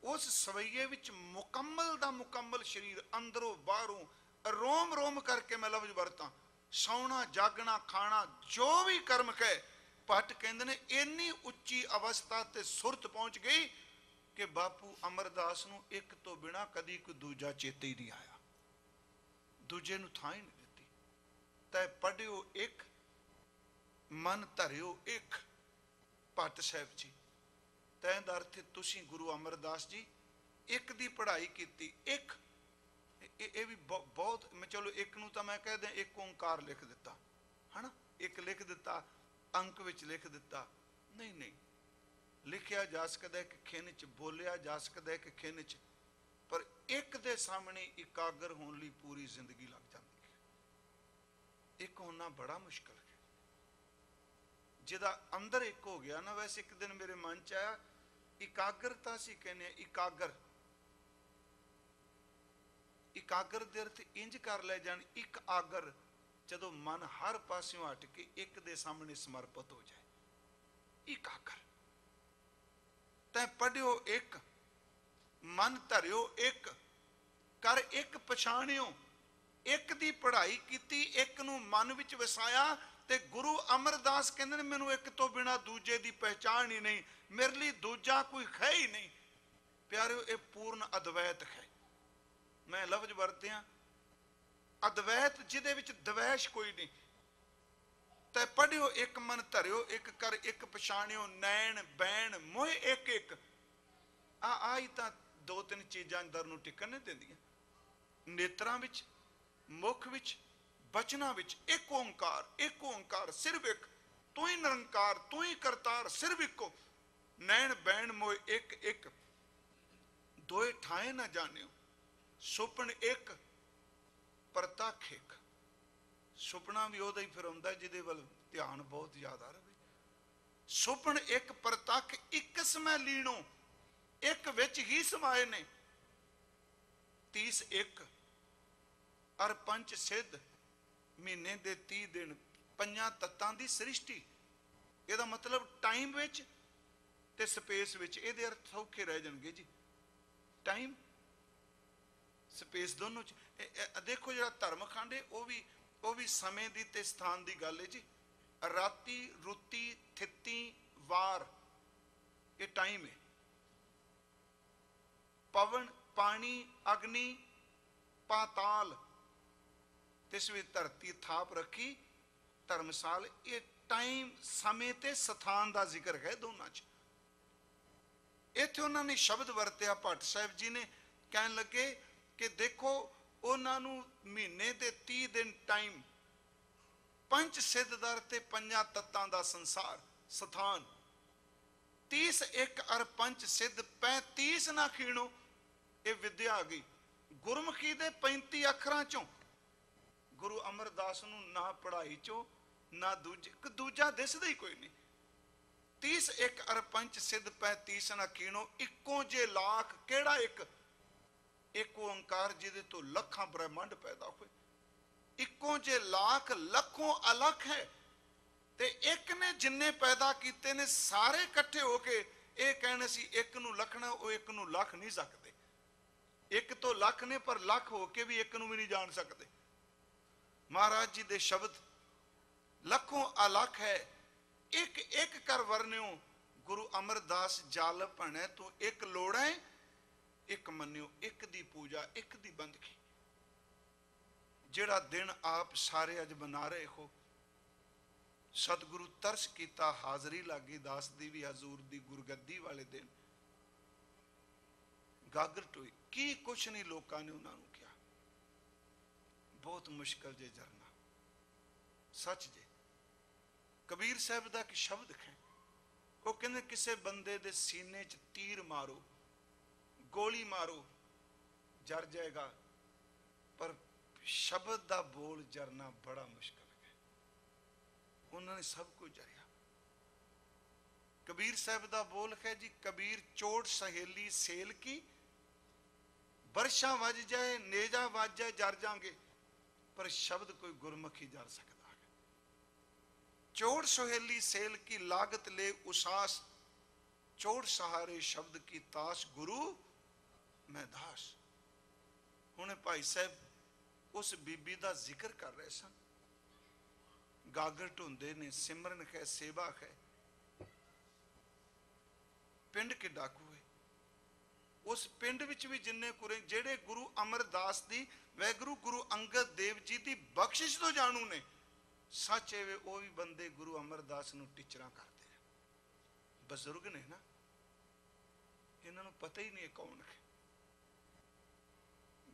उस सवैये विच मुकम्मल दा मुकम्मल शरीर अंदरों बाहरों रोम रोम करके मैं लफ्ज वरतां, सौना जागना खाना जो भी कर्म कहे, भट्ट कहंदे ने इन्नी उच्ची अवस्था ते सुरत पहुंच गई कि बापू अमरदास नूं एक तो बिना कदी कोई दूजा चेते ही नहीं आया, दूजे नूं थां ही नहीं दित्ती। तै पढ़ियो एक, मन धरियो एक। भट्ट साहब जी तैं दा अर्थ तुसीं गुरु अमरदास जी एक दी पढ़ाई कीती, एक ये भी बहुत, मैं चलो एक नूं तां मैं कह दें एक ओंकार लिख दिता है ना, एक लिख दिता, अंक विच लिख दिता, नहीं नहीं, लिखिया जा सकदा कि खिन च, बोलिया जा सकदा कि खिन च, पर एक दे सामने इकागर होने लई पूरी जिंदगी लग जाती है। एक होना बड़ा मुश्किल है। जिहदा अंदर एक हो गया ना, वैसे एक दिन मेरे मन च आया, इकाग्रता सी कहने, इकागर, इकागर दे अर्थ इंज कर ले जान, एक आगर, ਜਦੋਂ ਮਨ ਹਰ ਪਾਸਿਓਂ ਹਟ ਕੇ ਇੱਕ ਦੇ ਸਾਹਮਣੇ ਸਮਰਪਿਤ ਹੋ ਜਾਏ। ਇੱਕ ਆਖਰ ਤੈਂ ਪੜ੍ਹਿਓ ਇੱਕ, ਮਨ ਧਰਿਓ ਇੱਕ, ਕਰ ਇੱਕ ਪਛਾਣਿਓ। ਇੱਕ ਦੀ ਪੜ੍ਹਾਈ ਕੀਤੀ, ਇੱਕ ਨੂੰ ਮਨ ਵਿੱਚ ਵਸਾਇਆ। ਤੇ ਗੁਰੂ ਅਮਰਦਾਸ ਕਹਿੰਦੇ ਨੇ ਮੈਨੂੰ ਇੱਕ ਤੋਂ ਬਿਨਾ ਦੂਜੇ ਦੀ ਪਹਿਚਾਣ ਹੀ ਨਹੀਂ, ਮੇਰੇ ਲਈ ਦੂਜਾ ਕੋਈ ਹੈ ਹੀ ਨਹੀਂ। ਪਿਆਰਿਓ, ਇਹ ਪੂਰਨ ਅਦਵੈਤ ਹੈ। ਮੈਂ ਲਫ਼ਜ਼ ਵਰਤਿਆ ਅਦਵੈਤ, ਜਿਹਦੇ ਵਿੱਚ ਦਵੈਸ਼ ਕੋਈ ਨਹੀਂ। ਤੈ ਪੜ੍ਹਿਓ ਇੱਕ, ਮਨ ਧਰਿਓ ਇੱਕ, ਕਰ ਇੱਕ ਪਛਾਣਿਓ। ਨੈਣ ਬੈਣ ਮੋਹ ਇੱਕ ਇੱਕ। ਆਹੀ ਤਾਂ ਦੋ ਤਿੰਨ ਚੀਜ਼ਾਂ ਅੰਦਰ ਨੂੰ ਟਿਕਣ ਨਹੀਂ ਦਿੰਦੀਆਂ। ਨੇਤਰਾਂ ਵਿੱਚ, ਮੁਖ ਵਿੱਚ, ਬਚਨਾਂ ਵਿੱਚ ਇੱਕ ਓੰਕਾਰ, ਇੱਕ ਓੰਕਾਰ ਸਿਰਫ ਇੱਕ। ਤੂੰ ਹੀ ਨਿਰੰਕਾਰ, ਤੂੰ ਹੀ ਕਰਤਾਰ, ਸਿਰਫ ਇੱਕੋ। ਨੈਣ ਬੈਣ ਮੋਹ ਇੱਕ ਇੱਕ, ਦੋਏ ਠਾਏ ਨਾ ਜਾਣਿਓ। ਸੁਪਨ ਇੱਕ, ਪ੍ਰਤੱਖ ਇੱਕ। ਸੁਪਨਾ ਵੀ ਉਹਦਾ ਹੀ ਫਿਰ ਹੁੰਦਾ ਜਿਹਦੇ ਵੱਲ ਧਿਆਨ ਬਹੁਤ ਜ਼ਿਆਦਾ ਰਹੇ। ਸੁਪਨ ਇੱਕ, ਪ੍ਰਤੱਖ ਇੱਕ ਸਮੈ ਲੀਣੋ। ਇੱਕ ਵਿੱਚ ਹੀ ਸਮਾਏ ਨੇ। ਤੀਸ ਇੱਕ, ਅਰ ਪੰਚ ਸਿੱਧ। ਮਹੀਨੇ ਦੇ 30 ਦਿਨ, ਪੰਜਾਂ ਤੱਤਾਂ ਦੀ ਸ੍ਰਿਸ਼ਟੀ। ਇਹਦਾ ਮਤਲਬ ਟਾਈਮ ਵਿੱਚ ਤੇ ਸਪੇਸ ਵਿੱਚ। ਇਹਦੇ ਅਰਥ ਸੌਖੇ ਰਹਿ ਜਾਣਗੇ ਜੀ। ਟਾਈਮ ਸਪੇਸ ਦੋਨੋਂ ਚ। ਦੇਖੋ ਜਿਹੜਾ ਧਰਮਖੰਡ ਹੈ ਉਹ ਵੀ ਸਮੇਂ ਦੀ ਤੇ ਸਥਾਨ ਦੀ ਗੱਲ ਹੈ ਜੀ। ਰਾਤੀ, ਰੁੱਤੀ, ਥਿੱਤੀ, ਵਾਰ, ਇਹ ਟਾਈਮ ਹੈ। ਪਵਨ, ਪਾਣੀ, ਅਗਨੀ, ਪਾਤਾਲ, ਤਿਸ ਵਿੱਚ ਧਰਤੀ ਥਾਪ ਰੱਖੀ ਧਰਮਸਾਲ। ਇਹ ਟਾਈਮ, ਸਮੇਂ ਤੇ ਸਥਾਨ ਦਾ ਜ਼ਿਕਰ ਹੈ ਦੋਨਾਂ ਚ। ਇੱਥੇ ਉਹਨਾਂ ਨੇ ਸ਼ਬਦ ਵਰਤਿਆ, ਭੱਟ ਸਾਹਿਬ ਜੀ ਨੇ ਕਹਿਣ ਲੱਗੇ ਕਿ ਦੇਖੋ ਉਹਨਾਂ ਨੂੰ ਮਹੀਨੇ ਦੇ 30 ਦਿਨ ਟਾਈਮ, ਪੰਜ ਸਿੱਧਦਰ ਤੇ ਪੰਜਾਂ ਤੱਤਾਂ ਦਾ ਸੰਸਾਰ ਸਥਾਨ। 30 ਇੱਕ ਅਰ ਪੰਜ ਸਿੱਧ 35 ਨਾ ਖੀਣੋ। ਇਹ ਵਿਦਿਆ ਆ ਗਈ ਗੁਰਮੁਖੀ ਦੇ 35 ਅੱਖਰਾਂ ਚੋਂ। ਗੁਰੂ ਅਮਰਦਾਸ ਨੂੰ ਨਾ ਪੜ੍ਹਾਈ ਚੋਂ ਨਾ ਦੂਜਾ ਦਿਸਦਾ ਹੀ ਕੋਈ ਨਹੀਂ। 30 ਇੱਕ ਅਰ ਪੰਜ ਸਿੱਧ 35 ਨਾ ਖੀਣੋ। ਇੱਕੋ ਜੇ ਲਾਖ, ਕਿਹੜਾ ਇੱਕ? ਇੱਕ ਓੰਕਾਰ ਜਿਹਦੇ ਤੋਂ ਲੱਖਾਂ ਬ੍ਰਹਿਮੰਡ ਪੈਦਾ ਹੋਏ। ਇੱਕੋ ਜੇ ਲੱਖ, ਲੱਖੋਂ ਅਲੱਖ ਹੈ। ਤੇ ਇੱਕ ਨੇ ਜਿੰਨੇ ਪੈਦਾ ਕੀਤੇ ਨੇ ਸਾਰੇ ਇਕੱਠੇ ਹੋ ਕੇ ਇਹ ਕਹਿਣਾ ਸੀ ਇੱਕ ਨੂੰ ਲੱਖਣਾ, ਉਹ ਇੱਕ ਨੂੰ ਲੱਖ ਨਹੀਂ ਸਕਦੇ। ਇੱਕ ਤੋਂ ਲੱਖ ਨੇ, ਪਰ ਲੱਖ ਹੋ ਕੇ ਵੀ ਇੱਕ ਨੂੰ ਵੀ ਨਹੀਂ ਜਾਣ ਸਕਦੇ। ਮਹਾਰਾਜ ਜੀ ਦੇ ਸ਼ਬਦ ਲੱਖੋਂ ਅਲੱਖ ਹੈ। ਇੱਕ ਇੱਕ ਕਰ ਵਰਨਿਓ। ਗੁਰੂ ਅਮਰਦਾਸ ਜਲ ਭਣੈ ਤੂੰ ਇੱਕ ਲੋੜੈ, ਇੱਕ ਮੰਨਿਓ। ਇੱਕ ਦੀ ਪੂਜਾ, ਇੱਕ ਦੀ ਬੰਦਗੀ। ਜਿਹੜਾ ਦਿਨ ਆਪ ਸਾਰੇ ਅੱਜ ਬਣਾ ਰਹੇ ਹੋ, ਸਤਿਗੁਰੂ ਤਰਸ ਕੀਤਾ, ਹਾਜ਼ਰੀ ਲੱਗੀ ਦਾਸ ਦੀ ਵੀ ਹਜ਼ੂਰ ਦੀ ਗੁਰਗੱਦੀ ਵਾਲੇ ਦਿਨ। ਗਾਗਰ ਟੋਈ ਕੀ ਕੁਛ ਨਹੀਂ ਲੋਕਾਂ ਨੇ ਉਹਨਾਂ ਨੂੰ ਕਿਹਾ। ਬਹੁਤ ਮੁਸ਼ਕਲ ਜੇ ਜਰਨਾ, ਸੱਚ ਜੇ। ਕਬੀਰ ਸਾਹਿਬ ਦਾ ਇੱਕ ਸ਼ਬਦ ਹੈ, ਉਹ ਕਹਿੰਦੇ ਕਿਸੇ ਬੰਦੇ ਦੇ ਸੀਨੇ 'ਚ ਤੀਰ ਮਾਰੋ, ਗੋਲੀ ਮਾਰੋ, ਜਰ ਜਾਏਗਾ, ਪਰ ਸ਼ਬਦ ਦਾ ਬੋਲ ਜਰਨਾ ਬੜਾ ਮੁਸ਼ਕਲ ਹੈ। ਉਹਨਾਂ ਨੇ ਸਭ ਕੁਝ ਜਰਿਆ। ਕਬੀਰ ਸਾਹਿਬ ਦਾ ਬੋਲ ਹੈ ਜੀ, ਕਬੀਰ ਚੋਟ ਸਹੇਲੀ ਸੇਲ ਕੀ, ਬਰਸ਼ਾ ਵੱਜ ਜਾਏ, ਨੇਜਾ ਵੱਜ ਜਾਏ, ਜਰ ਜਾਗੇ, ਪਰ ਸ਼ਬਦ ਕੋਈ ਗੁਰਮੁਖੀ ਜਰ ਸਕਦਾ ਹੈ। ਚੋਟ ਸਹੇਲੀ ਸੇਲ ਕੀ ਲਾਗਤ ਲੈ ਉਸਾਸ, ਚੋਟ ਸਹਾਰੇ ਸ਼ਬਦ ਕੀ ਤਾਸ, ਗੁਰੂ ਮੈਂ ਦਾਸ। ਹੁਣ ਭਾਈ ਸਾਹਿਬ ਉਸ ਬੀਬੀ ਦਾ ਜ਼ਿਕਰ ਕਰ ਰਹੇ ਸਨ। ਗਾਗਰ ਢੁੰਦੇ ਨੇ, ਸਿਮਰਨ ਹੈ, ਸੇਵਾ ਹੈ। ਪਿੰਡ ਕਿੱਡਾ ਕੁ ਹੈ। ਉਸ ਪਿੰਡ ਵਿੱਚ ਵੀ ਜਿੰਨੇ ਕੁਰੇ, ਜਿਹੜੇ ਗੁਰੂ ਅਮਰਦਾਸ ਦੀ, ਵੈਗੁਰੂ ਗੁਰੂ ਅੰਗਦ ਦੇਵ ਜੀ ਦੀ ਬਖਸ਼ਿਸ਼ ਤੋਂ ਜਾਣੂ ਨੇ, ਸੱਚ ਹੈ ਉਹ ਵੀ ਬੰਦੇ ਗੁਰੂ ਅਮਰਦਾਸ ਨੂੰ ਟੀਚਰਾਂ ਕਰਦੇ ਆ। ਬਜ਼ੁਰਗ ਨੇ ਨਾ, ਇਹਨਾਂ ਨੂੰ ਪਤਾ ਹੀ ਨਹੀਂ ਕੌਣ ਹੈ।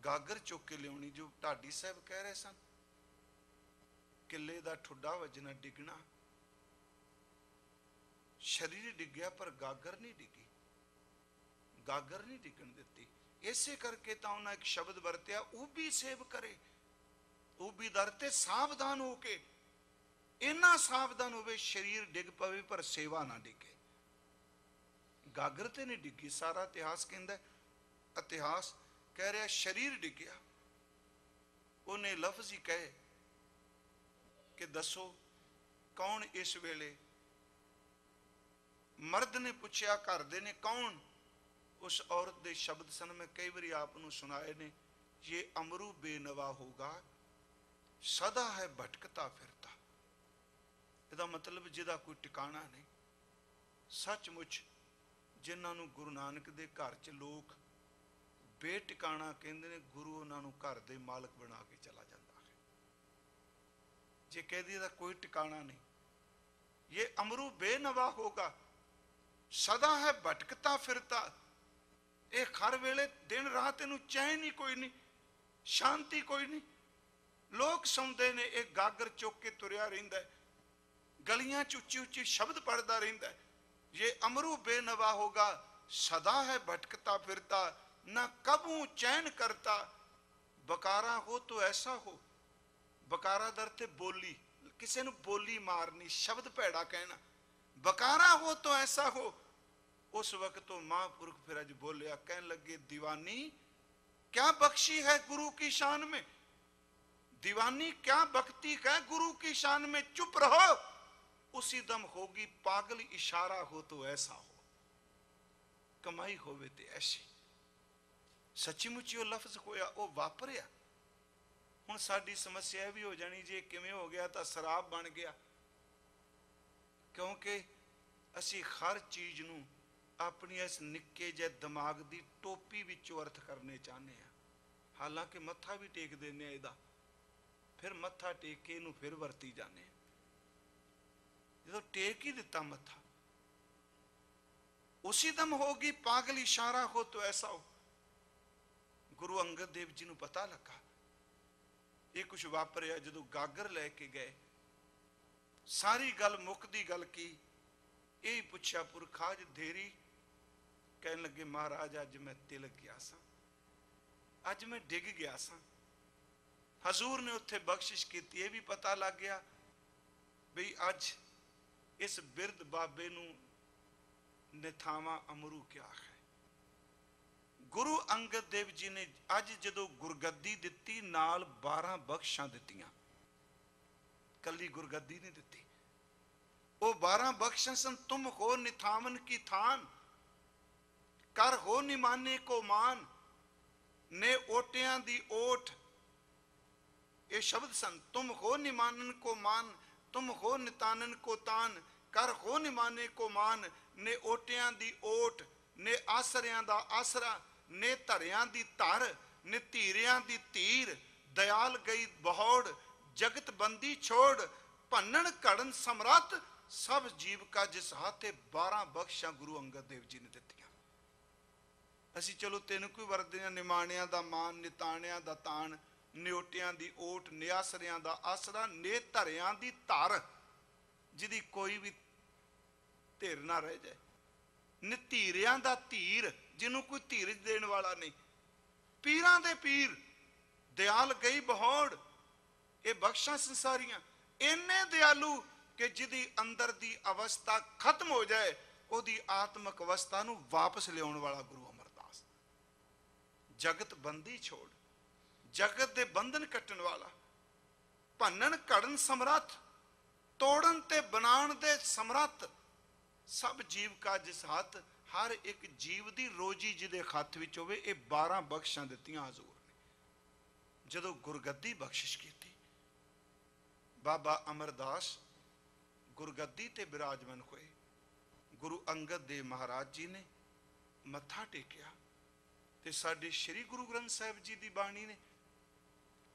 ਗਾਗਰ ਚੁੱਕ ਕੇ ਲਿਆਉਣੀ, ਜੋ ਢਾਡੀ ਸਾਹਿਬ ਕਹਿ ਰਹੇ ਸਨ, ਕਿੱਲੇ ਦਾ ਠੁੱਡਾ ਵੱਜਣਾ, ਡਿੱਗਣਾ। ਸ਼ਰੀਰ ਡਿੱਗਿਆ ਪਰ ਗਾਗਰ ਨਹੀਂ ਡਿੱਗੀ, ਗਾਗਰ ਨਹੀਂ ਡਿੱਗਣ ਦਿੱਤੀ। ਇਸੇ ਕਰਕੇ ਤਾਂ ਉਹਨਾਂ ਇੱਕ ਸ਼ਬਦ ਵਰਤਿਆ, ਊਬੀ ਸੇਵ ਕਰੇ। ਊਬੀ ਦਰ ਤੇ ਸਾਵਧਾਨ ਹੋ ਕੇ, ਇੰਨਾ ਸਾਵਧਾਨ ਹੋਵੇ ਸ਼ਰੀਰ ਡਿੱਗ ਪਵੇ ਪਰ ਸੇਵਾ ਨਾ ਡਿੱਗੇ। ਗਾਗਰ ਤੇ ਨਹੀਂ ਡਿੱਗੀ। ਸਾਰਾ ਇਤਿਹਾਸ ਕਹਿੰਦਾ, ਇਤਿਹਾਸ ਕਹਿ ਰਿਹਾ ਸ਼ਰੀਰ ਡਿੱਗਿਆ। ਉਹਨੇ ਲਫ਼ਜ਼ ਹੀ ਕਹੇ, कि दसो कौन इस वेले, मर्द ने पूछया घर दे ने कौन, उस औरत के शब्द सन मैं कई बार आपको सुनाए ने, ये अमरू बेनवा होगा, सदा है भटकता फिरता। इसका मतलब जिदा कोई ठिकाना नहीं। सचमुच जिन्होंने गुरु नानक दे घर च लोग बेटिकाणा कहते हैं, गुरु उन्होंने घर दे मालक बना के चला जाता है। जे कह दिया कोई ठिकाना नहीं, ये अमरू बेनवा होगा, सदा है भटकता फिरता। ये हर वेले दिन रात इनू चैन ही कोई नहीं, शांति कोई नहीं। लोग सौंदे ने, एक गागर चुक के तुरया रहिंदा है, गलियां च उच्ची उच्ची शब्द पढ़ता रहिंदा है। ये अमरू बेनवा होगा, सदा है भटकता फिरता, ना कबू चैन करता। बकारा हो तो ऐसा हो, बकारा दरते बोली, किसी ने बोली मारनी, शब्द भैड़ा कहना। बकारा हो तो ऐसा हो। उस वक्त तो महापुरुष फिर अज बोलिया, कहने लगे दीवानी क्या बख्शी है गुरु की शान में, दीवानी क्या भक्ति है गुरु की शान में। चुप रहो, उसी दम होगी पागल, इशारा हो तो ऐसा हो, कमाई होवे ते ऐसी। सच्ची मुची वो लफ्ज होया, वो वापरिया। हुण साडी समस्या भी हो जानी, जे किवें हो गया तो शराब बन गया, क्योंकि असी हर चीज नूं अपनी इस निक्के जे दिमाग की टोपी विचों अर्थ करने चाहते हैं। हालांकि मत्था भी टेक देने इहदा, फिर मत्था टेक के इनू फिर वरती जाने। जो टेक ही दिता मत्था, उसी दम होगी पागल, इशारा हो तो ऐसा हो। गुरु अंगद देव जी नू पता लगा ये कुछ वापरिया। जो गागर लैके गए, सारी गल मुकदी गल की, यही पूछा पुरखा अज देरी। कहने लगे महाराज अज मैं तिलक गया सा, अज मैं डिग गया सा। हजूर ने उत्थे बख्शिश की। यह भी पता लग गया बई अज इस बिरद बाबे नू निथावा अमरू क्या है। गुरु अंगद देव जी ने अज जदों गुरगद्दी दिती, नाल 12 बख्शां दित्तियां, कली गुरगद्दी नहीं दिती। वो 12 बख्शां सन, तुम हो निथावन की थान, कर हो निमाने को मान, ने ओटियां दी ओठ। ये शब्द सन, तुम हो निमानन को मान, तुम हो नितानन को तान, कर हो निमाने को मान, ने ओटियां दी ओठ, ने आसरियां दा आसरा, ने धरियां दी धर, ने धीरियां दी धीर। दयाल गई बहौड़, जगत बंदी छोड़, भन्नन घड़न समरथ, सब जीव का जिस हाथे। 12 बख्शां गुरु अंगद देव जी ने दित्तियां। असी चलो तेन कोई वरदे हां, निमाणियां दा मान, निताणियां दा तान, न्योटियां दी ओट, नियासरियां दा आसरा, ने धरियां दी धर, जिदी कोई भी धिर ना रह जाए, निधीरियां दा धीर, जिन्हों कोई धीरज देने वाला नहीं, पीरां दे पीर। दयाल गई बहौड़, ये बख्शां संसारियां, इन्ने दयालु कि जिदी अंदर दी अवस्था खत्म हो जाए, ओदी आत्मक अवस्था नूं वापस लियाउण वाला गुरु अमरदास। जगत बंदी छोड़, जगत दे बंधन कट्टण वाला, भन्नन घड़न समरथ, तोड़न ते बनाण दे समरथ, सब जीव का जिस हाथ। हर एक जीव की रोजी जिदे हथ विच होवे। ये 12 बख्शां दित्तियां हजूर ने। जदों गुरगद्दी बख्शिश की, बाबा अमरदास गुरगद्दी ते विराजमान होए। गुरु अंगद देव महाराज जी ने मत्था टेकिया ते साडे श्री गुरु ग्रंथ साहिब जी की बाणी ने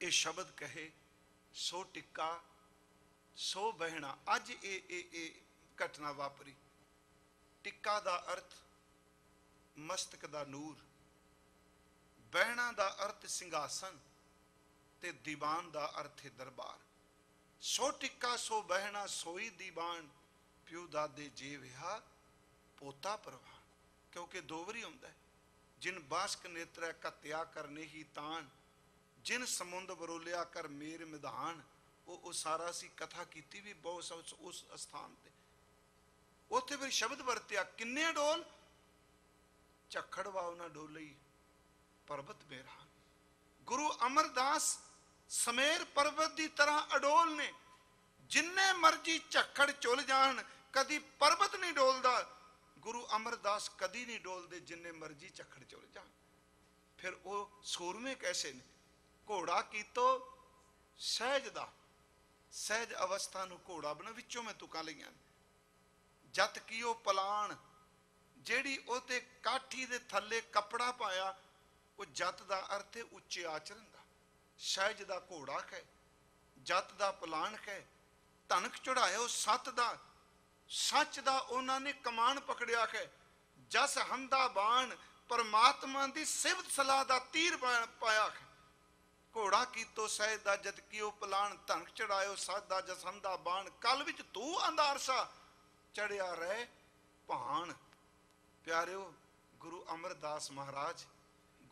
ये शब्द कहे, सो टिक्का सो बहना। अज ये घटना वापरी। टिक्का दा अर्थ मस्तक दा नूर, बहना दा अर्थ सिंघासन, ते दीवान दा अर्थ है दरबार। सो टिक्का सो बहना सोई दीवान, प्यो दादे जे विहा पोता परवान। क्योंकि दो बारी आउंदा है, जिन बासक नेत्र घत्या करने ही तान, जिन समुंद बरोलिया कर मेर मिधान। वो सारा सी कथा की भी बहुत उस स्थान ते। उत्थे फिर शब्द वरत्या, किन्ने डोल, झक्खड़ वाव ना डोलई पर्वत मेरा। गुरु अमरदास समेर पर्वत की तरह अडोल ने। जिन्ने मर्जी झक्खड़ चुल जान कदी पर्वत नहीं डोलदा, गुरु अमरदास कदी नहीं डोलते जिन्ने मर्जी झक्खड़ चुल जान। फिर वो सूरमे कैसे ने? घोड़ा की तो सहज दा, सहज अवस्था नूं घोड़ा बना, विचों मैं तुकां लईआं। जत की वो पलाण ਜਿਹੜੀ ਉਹਦੇ ਕਾਠੀ ਦੇ ਥੱਲੇ कपड़ा पाया, वो जत ਦਾ अर्थ है ਉੱਚੇ आचरण ਦਾ। सहज ਦਾ ਘੋੜਾ ਹੈ, जत ਦਾ पलाण है, ਧਨਕ ਚੜਾਇਓ ਸਤ ਦਾ, सच ਦਾ ਉਹਨਾਂ ਨੇ ਕਮਾਨ ਪਕੜਿਆ ਹੈ। जस हंदा बाण परमात्मा की सिफत सलाह का तीर पाया है। घोड़ा की तो सहज दा जत की वो पलाण, धनक चढ़ायो सत दा जस हंदा बाण, कल विच तू अंधारसा चढ़िया रहे भाण। प्यारिओ, गुरु अमरदास महाराज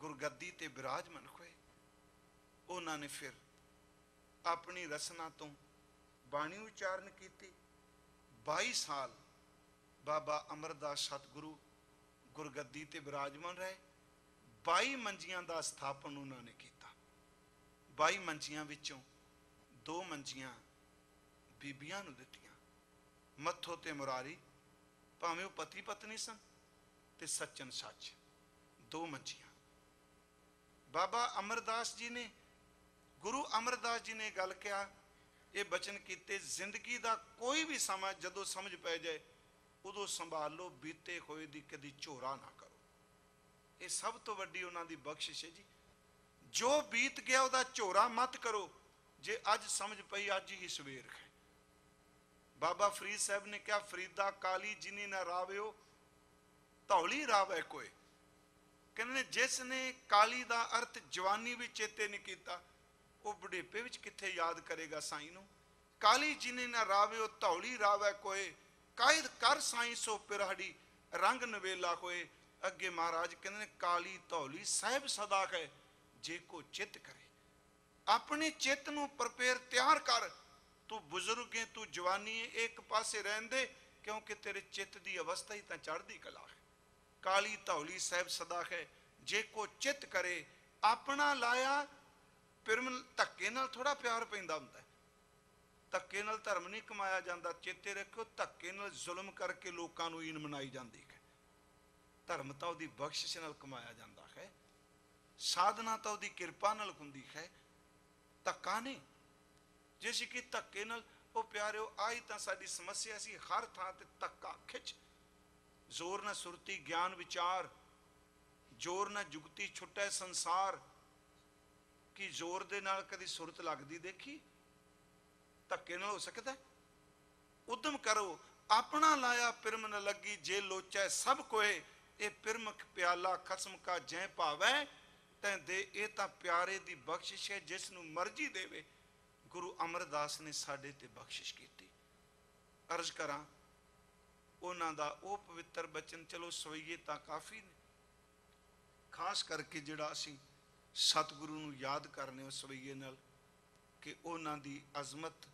गुरगद्दी ते विराजमान होए। उन्होंने फिर अपनी रसना तो बाणी उच्चारण की। 22 साल बाबा अमरदास सतगुरु गुरगद्दी ते विराजमान रहे। 22 मंजियां का स्थापन उन्होंने किया। 22 मंजियां विचों 2 मंजियां बीबियां नूं दित्तियां, मत्थो ते मुरारी, भावें वो पति पत्नी सन ते सच्चन सच, 2 मंजियां। बाबा अमरदास जी ने, गुरु अमरदास जी ने गल किया, ये बचन किते, जिंदगी का कोई भी समा जदों समझ पै जाए उदों संभाल लो, बीते होए दी कदी झोरा ना करो। ये सब तो वड्डी उन्हां दी बख्शिश है जी। जो बीत गया उहदा झोरा मत करो, जे अज समझ पई अज ही सवेर है। बाबा फरीद साहब ने कहा, फरीदा काली जिनी ना रावियो धौली रावै कोई। कहने जिसने काली का अर्थ जवानी भी चेते नहीं किया, वो बुढ़ेपे विच किथे याद करेगा साईं नूं। काली जिने ना रावे धौली रावै कोई, कायद कर साईं सो पिराड़ी, रंग नवेला होए। अगे महाराज कहते काली धौली साहिब सदा है, जे को चित करे। अपने चित नूं प्रपेयर तैयार कर। तू बुजुर्ग है, तू जवानी है, एक पासे रहन दे, क्योंकि तेरे चित की अवस्था ही तां चढ़दी कला है। काली धौली साहिब सदा है, जे को चित करे। अपना लाया पिरम धक्के नाल थोड़ा प्यार पैंदा हुंदा है। धक्के नाल धर्म नहीं कमाया जाता। चेते रखो, धक्के नाल जुल्म करके लोकां नूं ईन मनाई जाती है। धर्म तो उहदी बख्शिश नाल कमाया जाता है, साधना तो उहदी किरपा नाल हुंदी है, धक्का नहीं। जिस कि धक्के नाल, वो प्यारिओ आई तां साडी समस्या सी, हर थां ते धक्का खिच। जोर न सुरती ज्ञान विचार, जोर न जुगती छुटै संसार। कि जोर दे नाल कदी सुरत लगदी देखी? धक्के नाल हो सकदा? उद्यम करो। अपना लाया पिरम न लगी, जे लोचै सब कोए। ये पिरमख प्याला खसम का जै भावै तैं दे। ये तां प्यारे दी बख्शिश है, जिस नूं मर्जी देवे। गुरु अमरदास ने साडे ते बख्शिश कीती। अर्ज करां, उन्हां दा वो पवित्र बचन, चलो सवईए तां काफ़ी ने, खास करके जिहड़ा असीं सतगुरु नूं याद करने उस सवईए नाल, कि उन्हां दी अजमत,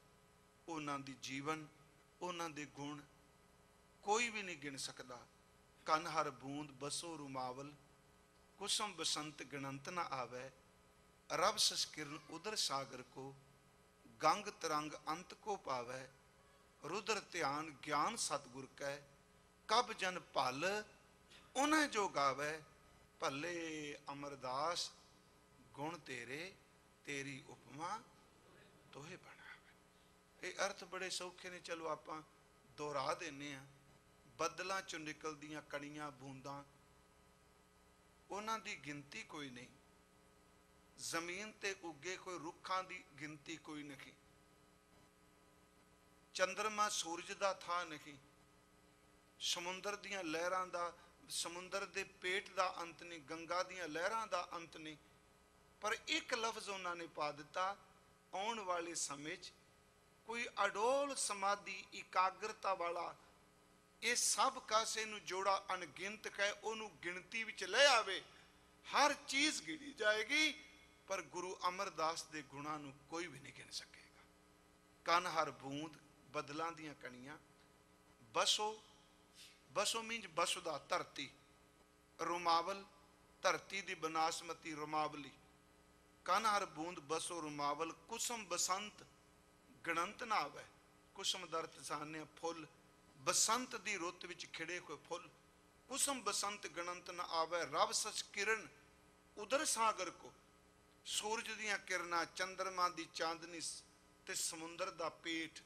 उन्हां दी जीवन, उन्हां दे गुण कोई भी नहीं गिन सकदा। कन हर बूंद बसो रुमावल, कुसुम बसंत गिणंत न आवे। रब सस्किरण उदर सागर को, गंग तरंग अंत को पावै। रुद्र ध्यान ज्ञान सतगुर कै, कब जन भल उन्हें जो गावै। भले अमरदास गुण तेरे, तेरी उपमा तोहे बनावे। ये अर्थ बड़े सौखे ने, चलो आपां दोहरा देने आ। बदलों चों निकलदियां कणियां बूंदां, उन्हां दी गिनती कोई नहीं। जमीन ते उगे कोई रुखां दी गिनती कोई नहीं। चंद्रमा सूरज का था नहीं, समुंदर दियां लहरां दा, समुंदर दे पेट का अंत नहीं, गंगा दियां लहरां दा अंत नहीं। पर एक लफ्ज उन्होंने पा दिता, आने वाले समय कोई अडोल समाधि एकाग्रता वाला ये सब कासे नूं जोड़ा अनगिनत है, उन्हों गिनती विच ले आवे। हर चीज़ गिनी जाएगी, पर गुरु अमरदास दे गुणां नूं कोई भी नहीं गिन सकेगा। कन हर बूंद, बदलां दियां कणियां। बसो, बसो मीनज बसुदा, धरती। रुमावल, धरती दी बनासमती रुमावली। कन हर बूंद बसो रुमावल, कुसुम बसंत गिणंत ना आवे। ਕੁਸਮ ਦਰ ਤਸਾਨਿਆ ਫੁੱਲ, ਬਸੰਤ ਦੀ ਰੁੱਤ ਵਿੱਚ ਖਿੜੇ ਹੋਏ ਫੁੱਲ। ਕੁਸਮ ਬਸੰਤ ਗਣੰਤ ਨ ਆਵੈ, ਰਬ ਸਚ ਕਿਰਨ ਉਦਰ ਸਾਗਰ ਕੋ। ਸੂਰਜ ਦੀਆਂ ਕਿਰਨਾਂ, ਚੰਦਰਮਾ ਦੀ ਚਾਂਦਨੀ ਤੇ ਸਮੁੰਦਰ ਦਾ ਪੇਟ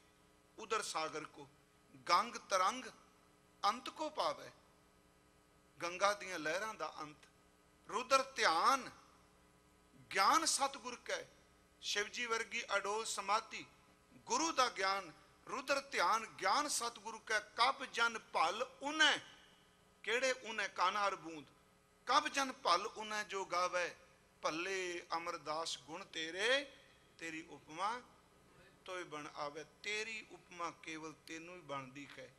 ਉਦਰ ਸਾਗਰ ਕੋ। ਗੰਗ ਤਰੰਗ ਅੰਤ ਕੋ ਪਾਵੈ, ਗੰਗਾ ਦੀਆਂ ਲਹਿਰਾਂ ਦਾ ਅੰਤ। ਰੁਦਰ ਧਿਆਨ ਗਿਆਨ ਸਤਿਗੁਰ ਕੈ, शिव जी वर्गी अडोल समाधि गुरु का ज्ञान। रुद्र ध्यान ज्ञान सतगुरु कै, कब जन भल उन्हें, केड़े उन्हें कानार बूंद। कब जन भल उन्हें जो गावे, भले अमरदास गुण तेरे, तेरी उपमा तो बन आवे। तेरी उपमा केवल तेनू ही बनती है,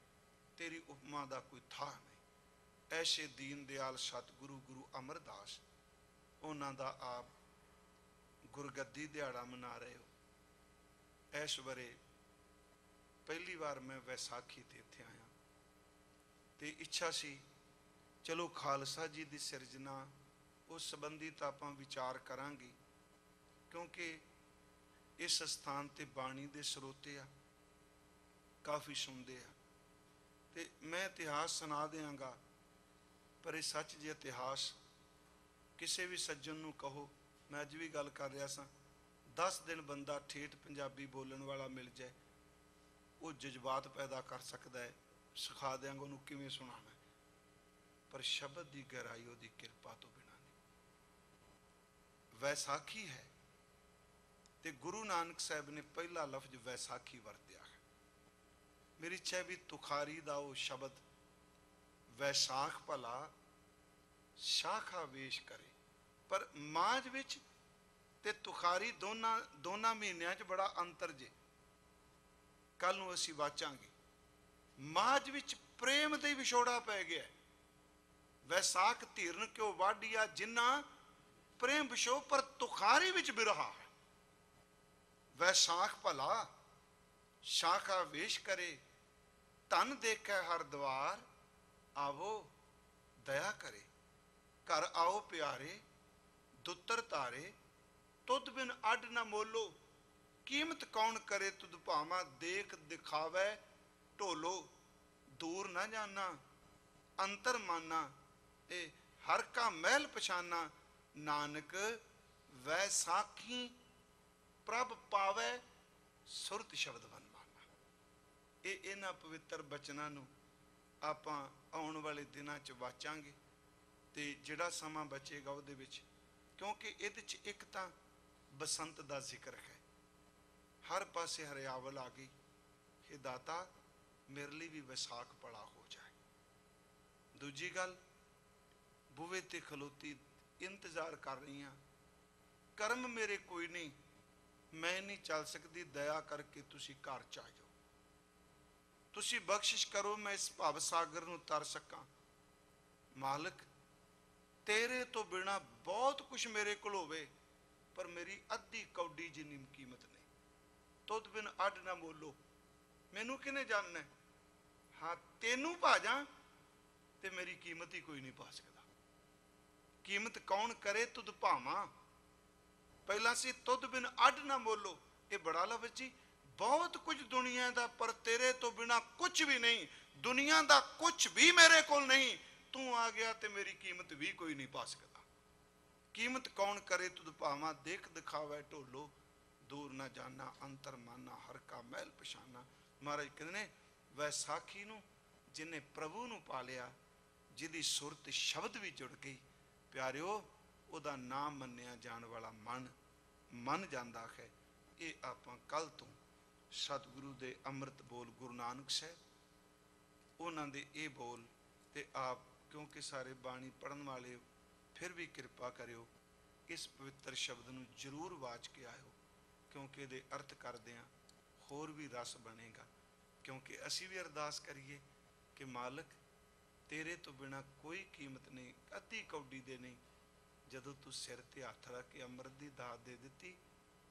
तेरी उपमा का कोई था नहीं। ऐसे दीन दयाल सतगुरु गुरु अमरदास, उन्हों का आप गुरगद्दी दिहाड़ा मना रहे हो। इस बारे पहली बार मैं वैसाखी ते इत्थे आया, तो इच्छा सी चलो खालसा जी की सिरजना उस संबंधी तो आप विचार करांगे, क्योंकि इस स्थान ते बाणी दे स्रोते आ, काफ़ी सुनते आ। तो मैं इतिहास सुना देंगा, पर यह सच जे इतिहास किसी भी सज्जन नूं कहो, मैं अज भी गल कर रहा सा, 10 दिन बंदा ठेठ पंजाबी बोलने वाला मिल जाए, वो जज्बात पैदा कर सकता है, सिखा देंगे उन्होंने किवें सुनाना, पर शब्द की गहराई उसकी किरपा तो बिना नहीं। वैसाखी है तो गुरु नानक साहब ने पहला लफ्ज वैसाखी वरत्या है। मेरी इच्छा है भी तुखारी का वो शब्द वैसाख भला शाखा वेश करे, पर माज विच ते तुखारी दोना महीनों च बड़ा अंतर जे। कल नूं असीं वाचांगे। माज विच प्रेम दे विछोड़ा पै गया। वैसाख धीरन क्यों वाढिया जिन्ना प्रेम विछो, पर तुखारी विच बिरहा है। वैसाख भला शाखा वेश करे, धन देखे हर द्वार, आवो दया करे। घर आओ प्यारे दुतर तारे, तुद बिन अड न मोलो। कीमत कौन करे तुद भावा, देख दिखावे ढोलो। दूर न जाना अंतर माना, ए हर का महल पछाना। नानक वैसाखी प्रभ पावे, सुरत शब्द बन माना। ये इन्हां पवित्र बचनां नूं आपां आउण वाले दिनां च वाचांगे, ते जिहड़ा समा बचेगा उहदे विच, क्योंकि इहदे च एक तां बसंत का जिक्र है, हर पासे हरियावल आ गई। हे दाता मेरे लिए भी वैसाख भला हो जाए। दूजी गल, बूहे ते खलोती इंतजार कर रही हाँ, कर्म मेरे कोई नहीं, मैं नहीं चल सकती, दया करके तुसी घर च आ जाओ, तुसी बख्शिश करो मैं इस भव सागर नूं तर सकां। मालिक तेरे तो बिना बहुत कुछ मेरे को होवे, पर मेरी अद्धी कौडी जिन्नी कीमत नहीं। तुद बिन अड ना मोलो, मैनू किने जानना है? हाँ तेनू भाजा ते मेरी कीमत ही कोई नहीं पा सकता। कीमत कौन करे तुद भावा, पहला सी तुद बिन अड ना मोलो। ये बड़ा लफ्ज जी, बहुत कुछ दुनिया का, पर तेरे तो बिना कुछ भी नहीं। दुनिया का कुछ भी मेरे को नहीं, तू आ गया तो मेरी कीमत भी कोई नहीं पा सकता। कीमत कौन करे तुद भावा, देख दिखावे ढोलो। दूर ना जाना अंतर माना, हर का महल पछाना। महाराज कहते वैसाखी नूं जिन्हें प्रभु नूं पा लिया, जिहदी सुरत शब्द भी जुड़ गई, प्यारिओ उहदा नाम मन्निया जाण वाला मन जांदा है। ये आपां कल तो सतगुरु दे अमृत बोल गुरु नानक साहब उन्हां दे ये बोल ते आप, क्योंकि सारे बाणी पढ़न वाले फिर भी कृपा करियो इस पवित्र शब्द नूं जरूर वाच के आयो, क्योंकि ये अर्थ करदिआं होर भी रस बनेगा। क्योंकि असी भी अरदास करिए कि मालिक तेरे तो बिना कोई कीमत नहीं, अद्धी कौडी दे नहीं। जदों तू सिर ते हथ रख के अमृत की दात दे दी,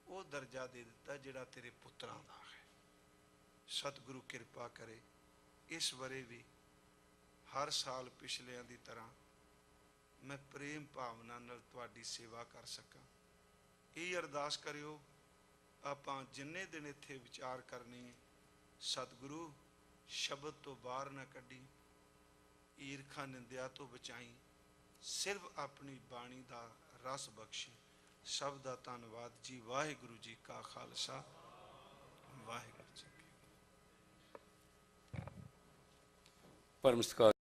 वो दर्जा दे दिता जिहड़ा तेरे पुत्रां दा है। सतगुरु कृपा करे इस बारे भी हर साल पिछलियां दी तरह मैं प्रेम भावना नाल तुहाडी सेवा कर सकां। यही अरदास करियो। आपां जिन्ने दिन इत्थे विचार करनी है, ਸਤਿਗੁਰੂ ਸ਼ਬਦ ਤੋਂ ਬਾਹਰ ਨਾ ਕੱਢੀ, ਈਰਖਾ ਨਿੰਦਿਆ ਤੋਂ ਬਚਾਈ, ਸਿਰਫ ਆਪਣੀ ਬਾਣੀ ਦਾ ਰਸ ਬਖਸ਼ੀ। ਸਭ ਦਾ ਧੰਨਵਾਦ ਜੀ। ਵਾਹਿਗੁਰੂ ਜੀ ਕਾ ਖਾਲਸਾ, ਵਾਹਿਗੁਰੂ ਜੀ ਕੀ ਫਤਿਹ। ਪਰਮ ਸਤਿਕਾਰ